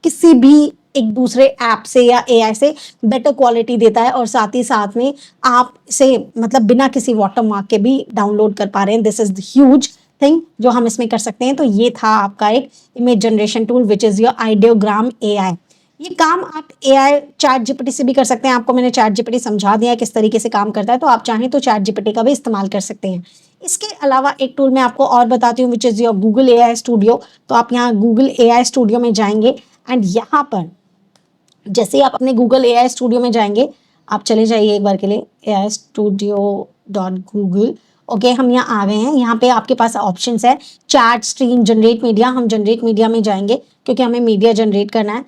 किसी भी एक दूसरे ऐप से या एआई से बेटर क्वालिटी देता है, और साथ ही साथ में आप इसे मतलब बिना किसी वाटरमार्क के भी डाउनलोड कर पा रहे हैं। This is the huge thing जो हम इसमें कर सकते हैं। तो ये था आपका एक image generation tool which is your ideogram AI. ये काम आप एआई चैट जीपीटी से भी कर सकते हैं। आपको मैंने चैट जीपीटी समझा दिया है किस तरीके से काम करता है, तो आप चाहें तो चैट जीपीटी का भी इस्तेमाल कर सकते हैं। इसके अलावा एक टूल मैं आपको और बताती हूँ which is your Google AI studio. तो आप यहाँ गूगल एआई स्टूडियो में जाएंगे, एंड यहाँ पर जैसे ही आप अपने गूगल एआई स्टूडियो में जाएंगे, आप चले जाइए एक बार के लिए ai studio.google। ओके, हम यहाँ आ गए हैं। यहाँ पे आपके पास ऑप्शंस है चैट, स्ट्रीम, जनरेट मीडिया। हम जनरेट मीडिया में जाएंगे क्योंकि हमें मीडिया जनरेट करना है।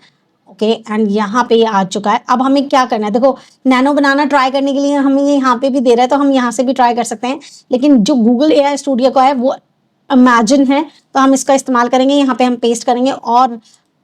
ओके, एंड यहाँ पे ये आ चुका है। अब हमें क्या करना है, देखो नैनो बनाना ट्राई करने के लिए हमें ये यहाँ पे भी दे रहा है, तो हम यहाँ से भी ट्राई कर सकते हैं। लेकिन जो गूगल एआई स्टूडियो का है वो इमेजिन है, तो हम इसका इस्तेमाल करेंगे। यहाँ पे हम पेस्ट करेंगे और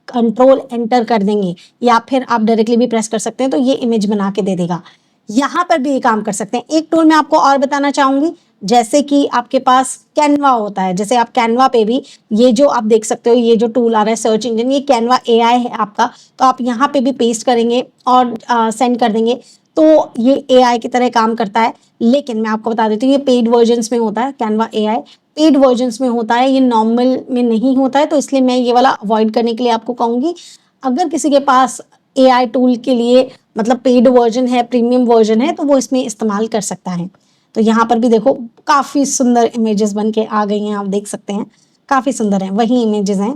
कंट्रोल एंटर कर देंगे, या फिर आप डायरेक्टली भी प्रेस कर सकते हैं, तो ये इमेज बना के दे देगा। यहाँ पर भी ये काम कर सकते हैं। एक टूल मैं आपको और बताना चाहूंगी, जैसे कि आपके पास कैनवा होता है। जैसे आप कैनवा पे भी, ये जो आप देख सकते हो, ये जो टूल आ रहा है सर्च इंजन, ये कैनवा एआई है आपका। तो आप यहाँ पे भी पेस्ट करेंगे और सेंड कर देंगे, तो ये एआई की तरह काम करता है। लेकिन मैं आपको बता देती हूँ, ये पेड वर्जन्स में होता है। कैनवा एआई पेड वर्जन्स में होता है, ये नॉर्मल में नहीं होता है। तो इसलिए मैं ये वाला अवॉइड करने के लिए आपको कहूंगी, अगर किसी के पास एआई टूल के लिए मतलब पेड वर्जन है, प्रीमियम वर्जन है, तो वो इसमें इस्तेमाल कर सकता है। तो यहाँ पर भी देखो काफी सुंदर इमेजेस बन के आ गई हैं, आप देख सकते हैं काफी सुंदर है, वही इमेजेस हैं,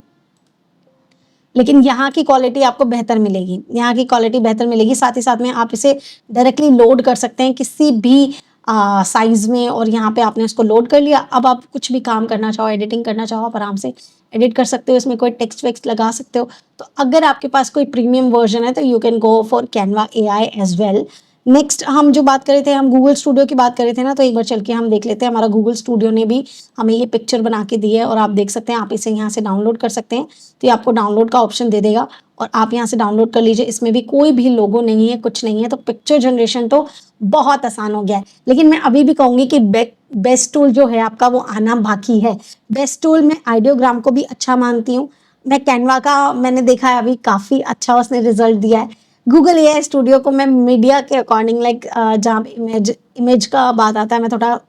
लेकिन यहाँ की क्वालिटी आपको बेहतर मिलेगी। यहाँ की क्वालिटी बेहतर मिलेगी, साथ ही साथ में आप इसे डायरेक्टली लोड कर सकते हैं किसी भी साइज में, और यहाँ पे आपने उसको लोड कर लिया। अब आप कुछ भी काम करना चाहो, एडिटिंग करना चाहो, आप आराम से एडिट कर सकते हो। इसमें कोई टेक्स्ट वेक्स्ट लगा सकते हो। तो अगर आपके पास कोई प्रीमियम वर्जन है तो you can go for Canva AI as well. Next हम जो बात कर रहे थे, हम गूगल स्टूडियो की बात कर रहे थे ना, तो एक बार चल के हम देख लेते हैं। हमारा गूगल स्टूडियो ने भी हमें ये पिक्चर बना के दी है, और आप देख सकते हैं, आप इसे यहाँ से डाउनलोड कर सकते हैं। तो ये आपको डाउनलोड का ऑप्शन दे देगा, और आप यहाँ से डाउनलोड कर लीजिए। इसमें भी कोई भी लोगो नहीं है, कुछ नहीं है, तो पिक्चर जनरेशन तो बहुत आसान हो गया है। लेकिन मैं अभी भी कहूंगी कि बेस्ट टूल जो है आपका वो आना बाकी है। बेस्ट टूल मैं आइडियोग्राम को भी अच्छा मानती हूँ। मैं कैनवा का मैंने देखा है अभी, काफी अच्छा उसने रिजल्ट दिया है। गूगल एआई स्टूडियो को मैं मीडिया के अकॉर्डिंग, लाइक जहाँ इमेज इमेज का बात आता है, मैं थोड़ा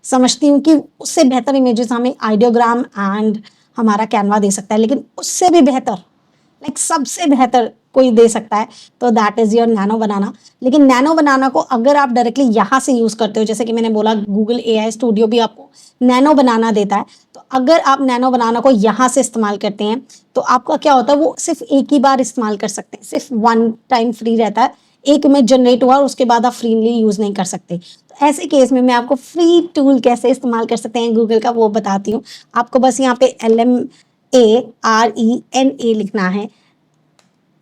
समझती हूँ कि उससे बेहतर इमेजेस हमें आइडियोग्राम एंड हमारा कैनवा दे सकता है। लेकिन उससे भी बेहतर, लाइक सबसे बेहतर कोई दे सकता है, तो दैट इज योर नैनो बनाना। लेकिन नैनो बनाना को अगर आप डायरेक्टली यहाँ से यूज करते हो, जैसे कि मैंने बोला गूगल एआई स्टूडियो भी आपको नैनो बनाना देता है, तो अगर आप नैनो बनाना को यहाँ से इस्तेमाल करते हैं, तो आपका क्या होता है, वो सिर्फ एक ही बार इस्तेमाल कर सकते हैं, सिर्फ वन टाइम फ्री रहता है। एक इमेज जनरेट हुआ और उसके बाद आप फ्रीली यूज नहीं कर सकते। तो ऐसे केस में मैं आपको फ्री टूल कैसे इस्तेमाल कर सकते हैं गूगल का, वो बताती हूँ। आपको बस यहाँ पे LMARENA लिखना है,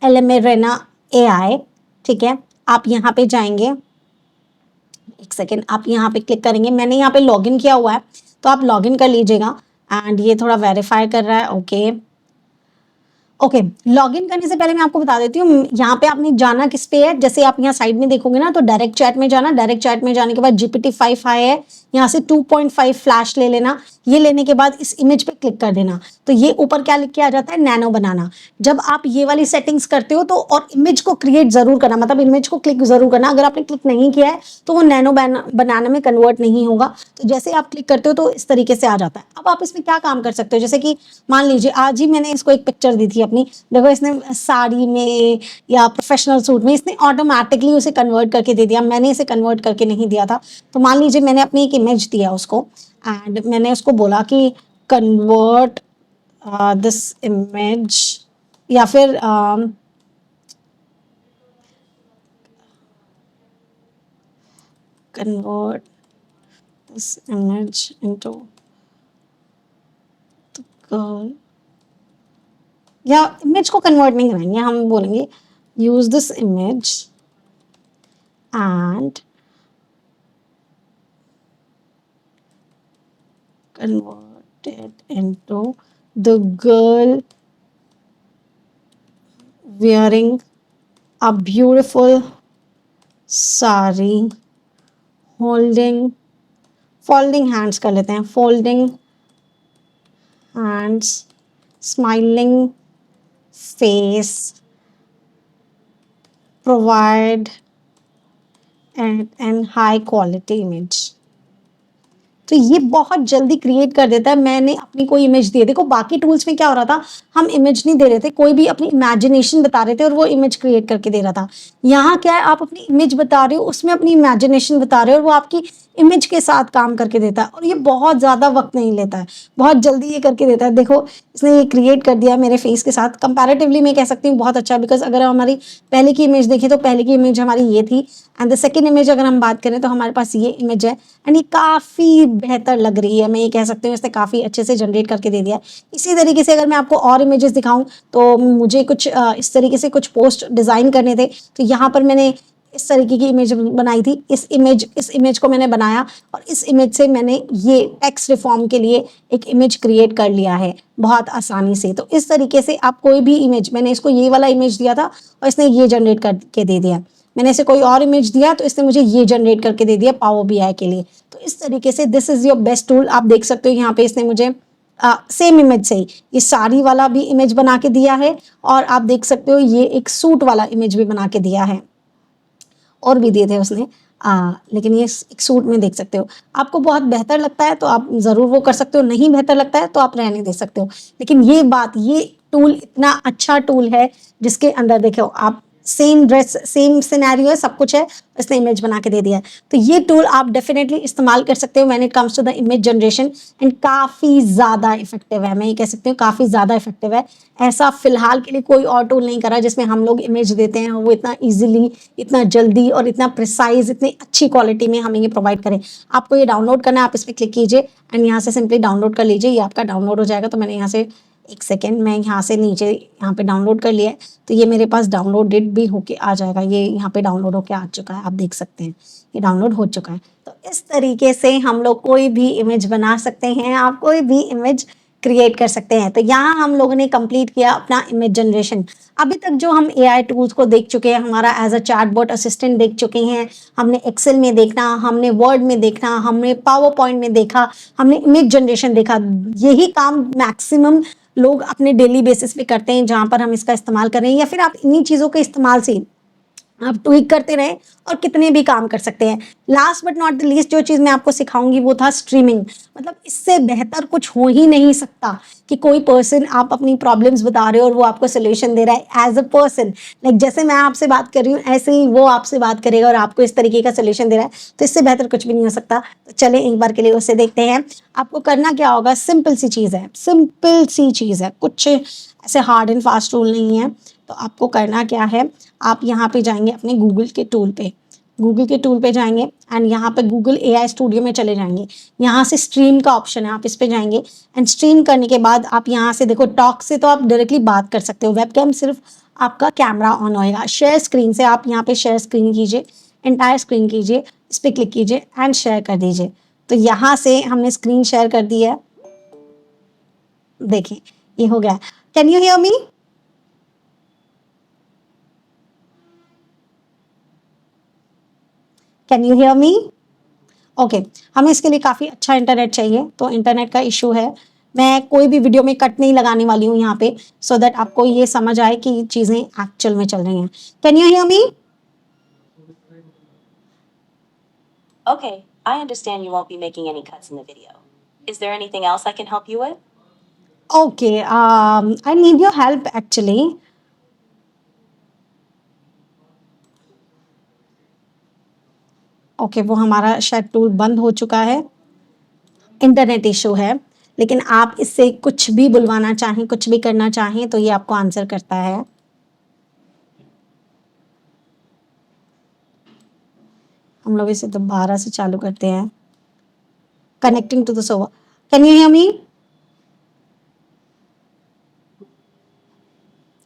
LMARENA AI, ठीक है। आप यहाँ पे जाएंगे, एक सेकेंड, आप यहाँ पे क्लिक करेंगे। मैंने यहाँ पे लॉगिन किया हुआ है, तो आप लॉगिन कर लीजिएगा। एंड ये थोड़ा वेरीफाई कर रहा है। ओके ओके, लॉगिन करने से पहले मैं आपको बता देती हूँ, यहाँ पे आपने जाना किस पे है। जैसे आप यहाँ साइड में देखोगे ना, तो डायरेक्ट चैट में जाना। डायरेक्ट चैट में जाने के बाद GPT-5 आया है, यहाँ से 2.5 फ्लैश ले लेना। ये लेने के बाद इस इमेज पे क्लिक कर देना, तो ये ऊपर क्या लिख के आ जाता है, नैनो बनाना। जब आप ये वाली सेटिंग्स करते हो तो, और इमेज को क्रिएट जरूर करना, मतलब इमेज को क्लिक जरूर करना। अगर आपने क्लिक नहीं किया है तो वो नैनो बनाना में कन्वर्ट नहीं होगा। तो जैसे आप क्लिक करते हो तो इस तरीके से आ जाता है। अब आप इसमें क्या काम कर सकते हो, जैसे कि मान लीजिए आज ही मैंने इसको एक पिक्चर दी थी अपनी, देखो इसने साड़ी में या प्रोफेशनल सूट में, इसने ऑटोमेटिकली उसे कन्वर्ट करके दे दिया। मैंने इसे कन्वर्ट करके नहीं दिया था। तो मान लीजिए मैंने अपनी एक इमेज दिया उसको, एंड मैंने उसको बोला कि कन्वर्ट दिस इमेज, या फिर convert this image into the girl, या इमेज को कन्वर्ट नहीं करेंगे, हम बोलेंगे use this image and convert it into the girl wearing a beautiful sari, holding, folding hands कर लेते हैं, folding hands, smiling face, provide and high quality image. तो ये बहुत जल्दी क्रिएट कर देता है। मैंने अपनी कोई इमेज दी है, देखो बाकी टूल्स में क्या हो रहा था, हम इमेज नहीं दे रहे थे, कोई भी अपनी इमेजिनेशन बता रहे थे और वो इमेज क्रिएट करके दे रहा था। यहाँ क्या है, आप अपनी इमेज बता रहे हो, उसमें अपनी इमेजिनेशन बता रहे हो और वो आपकी इमेज के साथ काम करके देता है और ये बहुत ज़्यादा वक्त नहीं लेता है, बहुत जल्दी ये करके देता है। देखो इसने ये क्रिएट कर दिया मेरे फेस के साथ, कंपैरेटिवली मैं कह सकती हूँ बहुत अच्छा, बिकॉज अगर हमारी पहले की इमेज देखें तो पहले की इमेज हमारी ये थी एंड द सेकेंड इमेज अगर हम बात करें तो हमारे पास ये इमेज है एंड ये काफ़ी बेहतर लग रही है। मैं ये कह सकती हूँ इसने काफ़ी अच्छे से जनरेट करके दे दिया है। इसी तरीके से अगर मैं आपको और इमेजेस दिखाऊं तो मुझे कुछ इस तरीके से कुछ पोस्ट डिज़ाइन करने थे, तो यहाँ पर मैंने इस तरीके की इमेज बनाई थी। इस इमेज को मैंने बनाया और इस इमेज से मैंने ये टेक्स्ट रिफॉर्म के लिए एक इमेज क्रिएट कर लिया है बहुत आसानी से। तो इस तरीके से आप कोई भी इमेज, मैंने इसको ये वाला इमेज दिया था और इसने ये जनरेट करके दे दिया। मैंने इसे कोई और इमेज दिया तो इसने मुझे ये जनरेट करके दे दिया पावर बीआई के लिए। तो इस तरीके से this is your best tool. आप देख सकते हो यहाँ पे इसने मुझे सेम इमेज से ही ये साड़ी वाला भी इमेज बना के दिया है और आप देख सकते हो ये एक सूट वाला इमेज भी बना के दिया है, और भी दिए थे उसने, लेकिन ये एक सूट में देख सकते हो। आपको बहुत बेहतर लगता है तो आप ज़रूर वो कर सकते हो, नहीं बेहतर लगता है तो आप रहने दे सकते हो। लेकिन ये टूल इतना अच्छा टूल है जिसके अंदर देखो आप सेम ड्रेस, सेम सिनेरियो है, सब कुछ है, इसने इमेज बना के दे दिया है। तो ये टूल आप डेफिनेटली इस्तेमाल कर सकते हो when it comes to the image generation and काफ़ी ज़्यादा इफेक्टिव है। मैं ये कह सकती हूँ काफ़ी ज़्यादा इफेक्टिव है। ऐसा फिलहाल के लिए कोई और टूल नहीं करा जिसमें हम लोग इमेज देते हैं वो इतना ईजिली, इतना जल्दी और इतना प्रिसाइज, इतनी अच्छी क्वालिटी में हमें ये प्रोवाइड करें। आपको ये डाउनलोड करना है, आप इस पर क्लिक कीजिए एंड यहाँ से सिंपली डाउनलोड कर लीजिए। ये आपका डाउनलोड हो जाएगा। तो मैंने यहाँ से एक सेकेंड, मैं यहाँ से नीचे यहाँ पे डाउनलोड कर लिया है, तो ये मेरे पास डाउनलोडेड भी होके आ जाएगा। ये यहाँ पे डाउनलोड होके आ चुका है, आप देख सकते हैं ये डाउनलोड हो चुका है। तो इस तरीके से हम लोग कोई भी इमेज बना सकते हैं, आप कोई भी इमेज क्रिएट कर सकते हैं। तो यहाँ हम लोगों ने कंप्लीट किया अपना इमेज जनरेशन। अभी तक जो हम एआई टूल्स को देख चुके हैं, हमारा एज अ चैटबॉट असिस्टेंट देख चुके हैं, हमने एक्सेल में देखना, हमने वर्ड में देखना, हमने पावर पॉइंट में देखा, हमने इमेज जनरेशन देखा। यही काम मैक्सिमम लोग अपने डेली बेसिस पे करते हैं जहाँ पर हम इसका इस्तेमाल कर रहे हैं, या फिर आप इन्हीं चीज़ों के इस्तेमाल से आप ट्वीक करते रहें और कितने भी काम कर सकते हैं। Last but not the least जो चीज़ मैं आपको सिखाऊंगी वो था स्ट्रीमिंग। मतलब इससे बेहतर कुछ हो ही नहीं सकता कि कोई पर्सन, आप अपनी प्रॉब्लम्स बता रहे हो और वो आपको सोल्यूशन दे रहा है एज अ पर्सन। लाइक जैसे मैं आपसे बात कर रही हूँ ऐसे ही वो आपसे बात करेगा और आपको इस तरीके का सोल्यूशन दे रहा है। तो इससे बेहतर कुछ भी नहीं हो सकता। तो चले एक बार के लिए उसे देखते हैं। आपको करना क्या होगा, सिंपल सी चीज़ है, सिंपल सी चीज़ है, कुछ ऐसे हार्ड एंड फास्ट रूल नहीं है। तो आपको करना क्या है, आप यहाँ पे जाएंगे अपने गूगल के टूल पे, गूगल के टूल पे जाएंगे एंड यहाँ पे गूगल एआई स्टूडियो में चले जाएंगे। यहाँ से स्ट्रीम का ऑप्शन है, आप इस पे जाएंगे एंड स्ट्रीम करने के बाद आप यहाँ से देखो टॉक से तो आप डायरेक्टली बात कर सकते हो, वेबकैम सिर्फ आपका कैमरा ऑन होएगा। शेयर स्क्रीन से आप यहाँ पे शेयर स्क्रीन कीजिए, एंटायर स्क्रीन कीजिए, इस पर क्लिक कीजिए एंड शेयर कर दीजिए। तो यहाँ से हमने स्क्रीन शेयर कर दी है, देखिए ये हो गया। Can you hear me? Can you hear me? Okay, हमें इसके लिए काफ़ी अच्छा इंटरनेट चाहिए, तो इंटरनेट का इशू है। मैं कोई भी वीडियो में कट नहीं लगाने वाली हूँ यहाँ पे, सो दैट आपको ये समझ आए कि चीज़ें एक्चुअल में चल रही हैं। Can you hear me? Okay, I understand you won't be making any cuts in the video. Is there anything else I can help you with? Okay, I need your help actually. Okay, वो हमारा शायद tool बंद हो चुका है, internet issue है। लेकिन आप इससे कुछ भी बुलवाना चाहें, कुछ भी करना चाहें तो ये आपको आंसर करता है। हम लोग इसे दोबारा से चालू करते हैं। Connecting to the server. Can you hear me?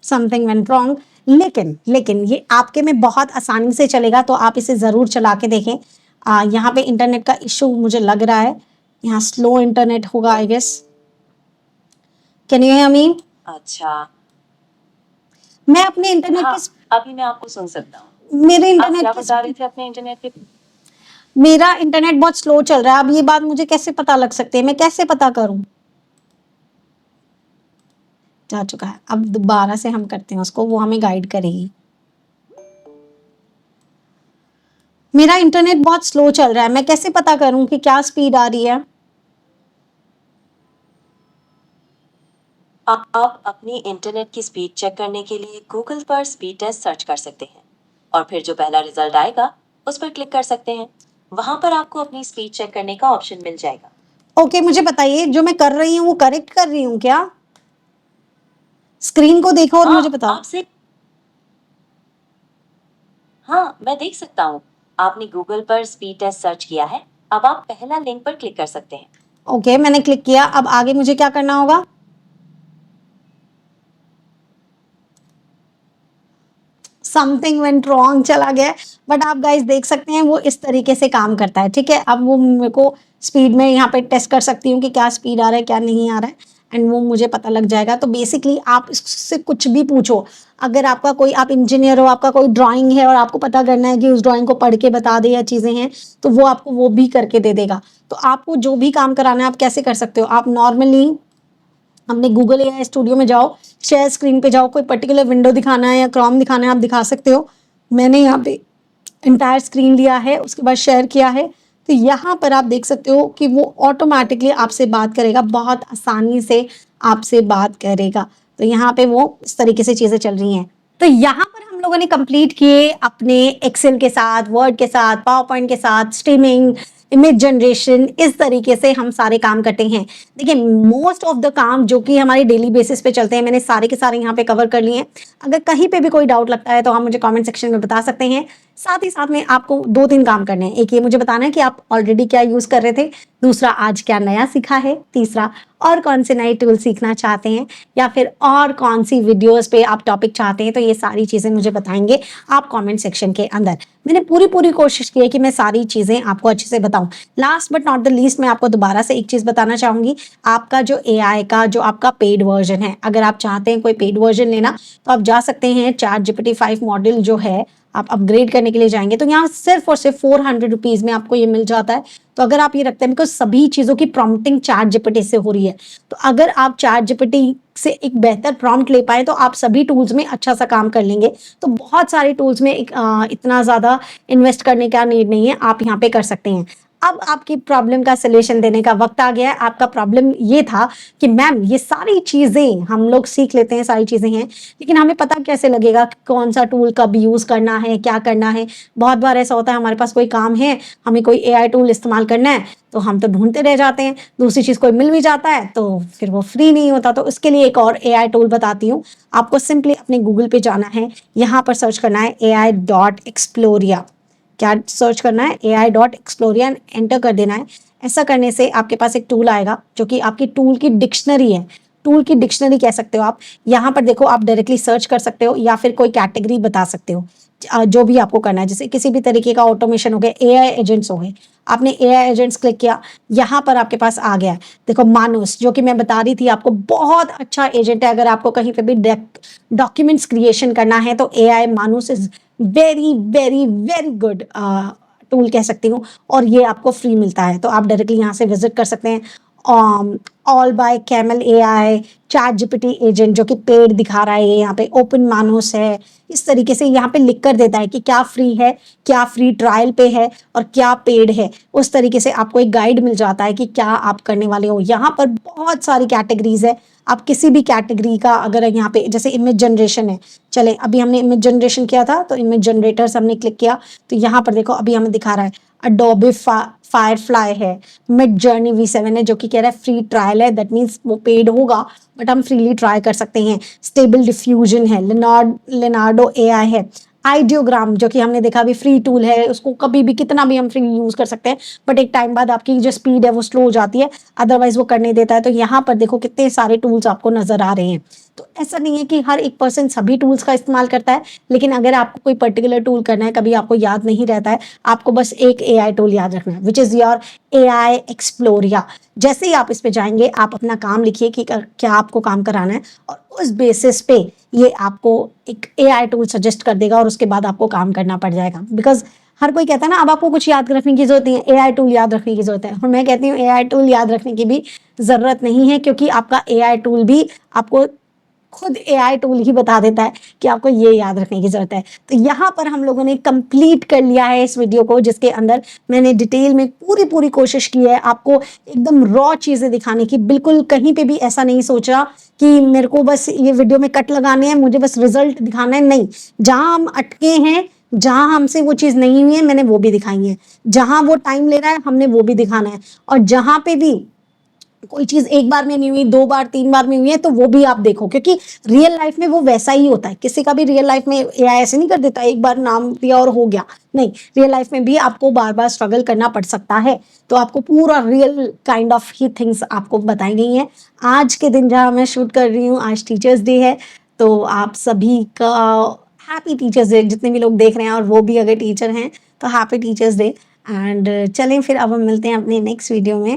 Something went wrong. लेकिन ये आपके में बहुत आसानी से चलेगा, तो आप इसे ज़रूर चला के देखें। यहाँ पे इंटरनेट का इशू मुझे लग रहा है, यहाँ स्लो इंटरनेट होगा I guess. Can you hear me? अच्छा, मैं अपने इंटरनेट हाँ, की अभी मैं आपको सुन सकता हूँ। मेरे आप इंटरनेट क्या की बता रहे थे अपने इंटरनेट पे? मेरा इंटरनेट बहुत स्लो चल रहा है। अब ये बात मुझे कैसे पता लग सकती है, मैं कैसे पता करूं? जा चुका है, अब दोबारा से हम करते हैं उसको, वो हमें गाइड करेगी। मेरा इंटरनेट बहुत स्लो चल रहा है, मैं कैसे पता करूं कि क्या स्पीड आ रही है? आप अपनी इंटरनेट की स्पीड चेक करने के लिए गूगल पर स्पीड टेस्ट सर्च कर सकते हैं और फिर जो पहला रिजल्ट आएगा उस पर क्लिक कर सकते हैं। वहां पर आपको अपनी स्पीड चेक करने का ऑप्शन मिल जाएगा। ओके, मुझे बताइए जो मैं कर रही हूँ वो करेक्ट कर रही हूँ क्या? स्क्रीन को देखो और मुझे बताओ। आपसे हाँ, मैं देख सकता हूँ। आपने गूगल पर स्पीड टेस्ट सर्च किया है। अब आप पहला लिंक पर क्लिक कर सकते हैं। ओके, मैंने क्लिक किया, अब आगे मुझे क्या करना होगा? समथिंग वेंट रॉन्ग चला गया, बट आप गाइस देख सकते हैं वो इस तरीके से काम करता है। ठीक है, अब वो मेरे को स्पीड में यहाँ पे टेस्ट कर सकती हूँ कि क्या स्पीड आ रहा है क्या नहीं आ रहा है, एंड वो मुझे पता लग जाएगा। तो बेसिकली आप इससे कुछ भी पूछो, अगर आपका कोई, आप इंजीनियर हो, आपका कोई ड्राइंग है और आपको पता करना है कि उस ड्राइंग को पढ़ के बता दे या चीज़ें हैं, तो वो आपको वो भी करके दे देगा। तो आपको जो भी काम कराना है आप कैसे कर सकते हो? आप नॉर्मली हमने गूगल एआई स्टूडियो में जाओ, शेयर स्क्रीन पे जाओ, कोई पर्टिकुलर विंडो दिखाना है या क्रोम दिखाना है आप दिखा सकते हो। मैंने यहाँ पे इंटायर स्क्रीन लिया है, उसके बाद शेयर किया है, तो यहाँ पर आप देख सकते हो कि वो ऑटोमेटिकली आपसे बात करेगा, बहुत आसानी से आपसे बात करेगा। तो यहाँ पे वो इस तरीके से चीज़ें चल रही हैं। तो यहाँ पर हम लोगों ने कंप्लीट किए अपने एक्सेल के साथ, वर्ड के साथ, पावर पॉइंट के साथ, स्ट्रीमिंग, इमेज जनरेशन, इस तरीके से हम सारे काम करते हैं। देखिए, मोस्ट ऑफ द काम जो कि हमारे डेली बेसिस पे चलते हैं, मैंने सारे के सारे यहाँ पे कवर कर लिए हैं। अगर कहीं पे भी कोई डाउट लगता है तो आप मुझे कमेंट सेक्शन में बता सकते हैं। साथ ही साथ में आपको 2-3 काम करने हैं। एक ये मुझे बताना है कि आप ऑलरेडी क्या यूज़ कर रहे थे, दूसरा आज क्या नया सीखा है, तीसरा और कौन से नए टूल सीखना चाहते हैं, या फिर और कौन सी वीडियोस पे आप टॉपिक चाहते हैं। तो ये सारी चीज़ें मुझे बताएंगे आप कमेंट सेक्शन के अंदर। मैंने पूरी कोशिश की है कि मैं सारी चीज़ें आपको अच्छे से बताऊं। Last but not the least, मैं आपको दोबारा से एक चीज़ बताना चाहूँगी। आपका जो एआई का जो आपका पेड वर्जन है, अगर आप चाहते हैं कोई पेड वर्जन लेना, तो आप जा सकते हैं ChatGPT 5 मॉडल जो है, आप अपग्रेड करने के लिए जाएंगे तो यहाँ सिर्फ और सिर्फ 400 रुपीज़ में आपको ये मिल जाता है। तो अगर आप ये रखते हैं, बिकॉज सभी चीज़ों की प्रॉम्प्टिंग ChatGPT से हो रही है, तो अगर आप ChatGPT से एक बेहतर प्रॉम्प्ट ले पाए तो आप सभी टूल्स में अच्छा सा काम कर लेंगे। तो बहुत सारे टूल्स में इतना ज़्यादा इन्वेस्ट करने का नीड नहीं है, आप यहाँ पे कर सकते हैं। अब आपकी प्रॉब्लम का सलूशन देने का वक्त आ गया है। आपका प्रॉब्लम ये था कि मैम ये सारी चीज़ें हम लोग सीख लेते हैं, सारी चीज़ें हैं, लेकिन हमें पता कैसे लगेगा कि कौन सा टूल कब यूज़ करना है, क्या करना है। बहुत बार ऐसा होता है हमारे पास कोई काम है, हमें कोई एआई टूल इस्तेमाल करना है, तो हम तो ढूंढते रह जाते हैं। दूसरी चीज़ कोई मिल भी जाता है तो फिर वो फ्री नहीं होता। तो इसके लिए एक और एआई टूल बताती हूँ। आपको सिंपली अपने गूगल पे जाना है, यहाँ पर सर्च करना है AI.Exploria। क्या सर्च करना है? AI.Exploria, एंटर कर देना है। ऐसा करने से आपके पास एक टूल आएगा जो कि आपकी टूल की डिक्शनरी है। टूल की डिक्शनरी कह सकते हो आप। यहाँ पर देखो, आप डायरेक्टली सर्च कर सकते हो या फिर कोई कैटेगरी बता सकते हो, जो भी आपको करना है। जैसे किसी भी तरीके का ऑटोमेशन हो गया, एआई एजेंट्स हो गए, आपने एआई एजेंट्स क्लिक किया, यहाँ पर आपके पास आ गया है। देखो मानुस, जो कि मैं बता रही थी आपको, बहुत अच्छा एजेंट है। अगर आपको कहीं पे भी डॉक्यूमेंट्स क्रिएशन करना है तो एआई मानुस is very very very good tool कह सकती हूँ, और ये आपको फ्री मिलता है। तो आप डायरेक्टली यहाँ से विजिट कर सकते हैं। All by Camel AI, ChatGPT agent जो कि पेड दिखा रहा है, यहाँ पे ओपन मानुस है। इस तरीके से यहाँ पे लिख कर देता है कि क्या फ्री है, क्या फ्री ट्रायल पे है और क्या पेड है। उस तरीके से आपको एक गाइड मिल जाता है कि क्या आप करने वाले हो। यहाँ पर बहुत सारी कैटेगरीज है, आप किसी भी कैटेगरी का, अगर यहाँ पे जैसे इमेज जनरेशन है, चले अभी हमने इमेज जनरेशन किया था तो इमेज जनरेटर्स हमने क्लिक किया, तो यहाँ पर देखो अभी हमें दिखा रहा है अडोबे फायरफ्लाई है, मिड जर्नी V7 है जो कि कह रहा है फ्री ट्रायल है। दैट मीन्स वो पेड होगा बट हम फ्रीली ट्राई कर सकते हैं। स्टेबल डिफ्यूजन है, लेनार्डो एआई है, आइडियोग्राम जो कि हमने देखा अभी फ्री टूल है, उसको कभी भी कितना भी हम फ्री यूज कर सकते हैं, बट एक टाइम बाद आपकी जो स्पीड है वो स्लो हो जाती है, अदरवाइज वो करने देता है। तो यहाँ पर देखो कितने सारे टूल्स आपको नजर आ रहे हैं। तो ऐसा नहीं है कि हर एक पर्सन सभी टूल्स का इस्तेमाल करता है, लेकिन अगर आपको कोई पर्टिकुलर टूल करना है, कभी आपको याद नहीं रहता है, आपको बस एक AI टूल याद रखना है, विच इज़ योर AI एक्सप्लोरिया। जैसे ही आप इस पे जाएंगे, आप अपना काम लिखिए कि क्या आपको काम कराना है, और उस बेसिस पे ये आपको एक AI टूल सजेस्ट कर देगा और उसके बाद आपको काम करना पड़ जाएगा। बिकॉज हर कोई कहता है ना, अब आपको कुछ याद रखने की जरूरत नहीं है, AI टूल याद रखने की जरूरत है। और मैं कहती हूँ AI टूल याद रखने की भी जरूरत नहीं है, क्योंकि आपका AI टूल भी आपको खुद AI टूल ही बता देता है कि आपको ये याद रखने की जरूरत है। तो यहाँ पर हम लोगों ने कंप्लीट कर लिया है इस वीडियो को, जिसके अंदर मैंने डिटेल में पूरी कोशिश की है आपको एकदम रॉ चीजें दिखाने की। बिल्कुल कहीं पे भी ऐसा नहीं सोचा कि मेरे को बस ये वीडियो में कट लगाने हैं, मुझे बस रिजल्ट दिखाना है, नहीं। जहां हम अटके हैं, जहां हमसे वो चीज नहीं हुई है, मैंने वो भी दिखाई है। जहां वो टाइम ले रहा है, हमने वो भी दिखाना है। और जहां पे भी कोई चीज एक बार में नहीं हुई, 2 बार 3 बार में हुई है, तो वो भी आप देखो, क्योंकि रियल लाइफ में वो वैसा ही होता है। किसी का भी रियल लाइफ में AI ऐसे नहीं कर देता, एक बार नाम दिया और हो गया, नहीं। रियल लाइफ में भी आपको बार बार स्ट्रगल करना पड़ सकता है। तो आपको पूरा real kind of he things आपको बताई गई हैं। आज के दिन जहाँ मैं शूट कर रही हूँ, आज टीचर्स डे है, तो आप सभी का हैप्पी टीचर्स डे। जितने भी लोग देख रहे हैं और वो भी अगर टीचर हैं, तो हैप्पी टीचर्स डे। एंड चलें फिर, अब हम मिलते हैं अपने नेक्स्ट वीडियो में।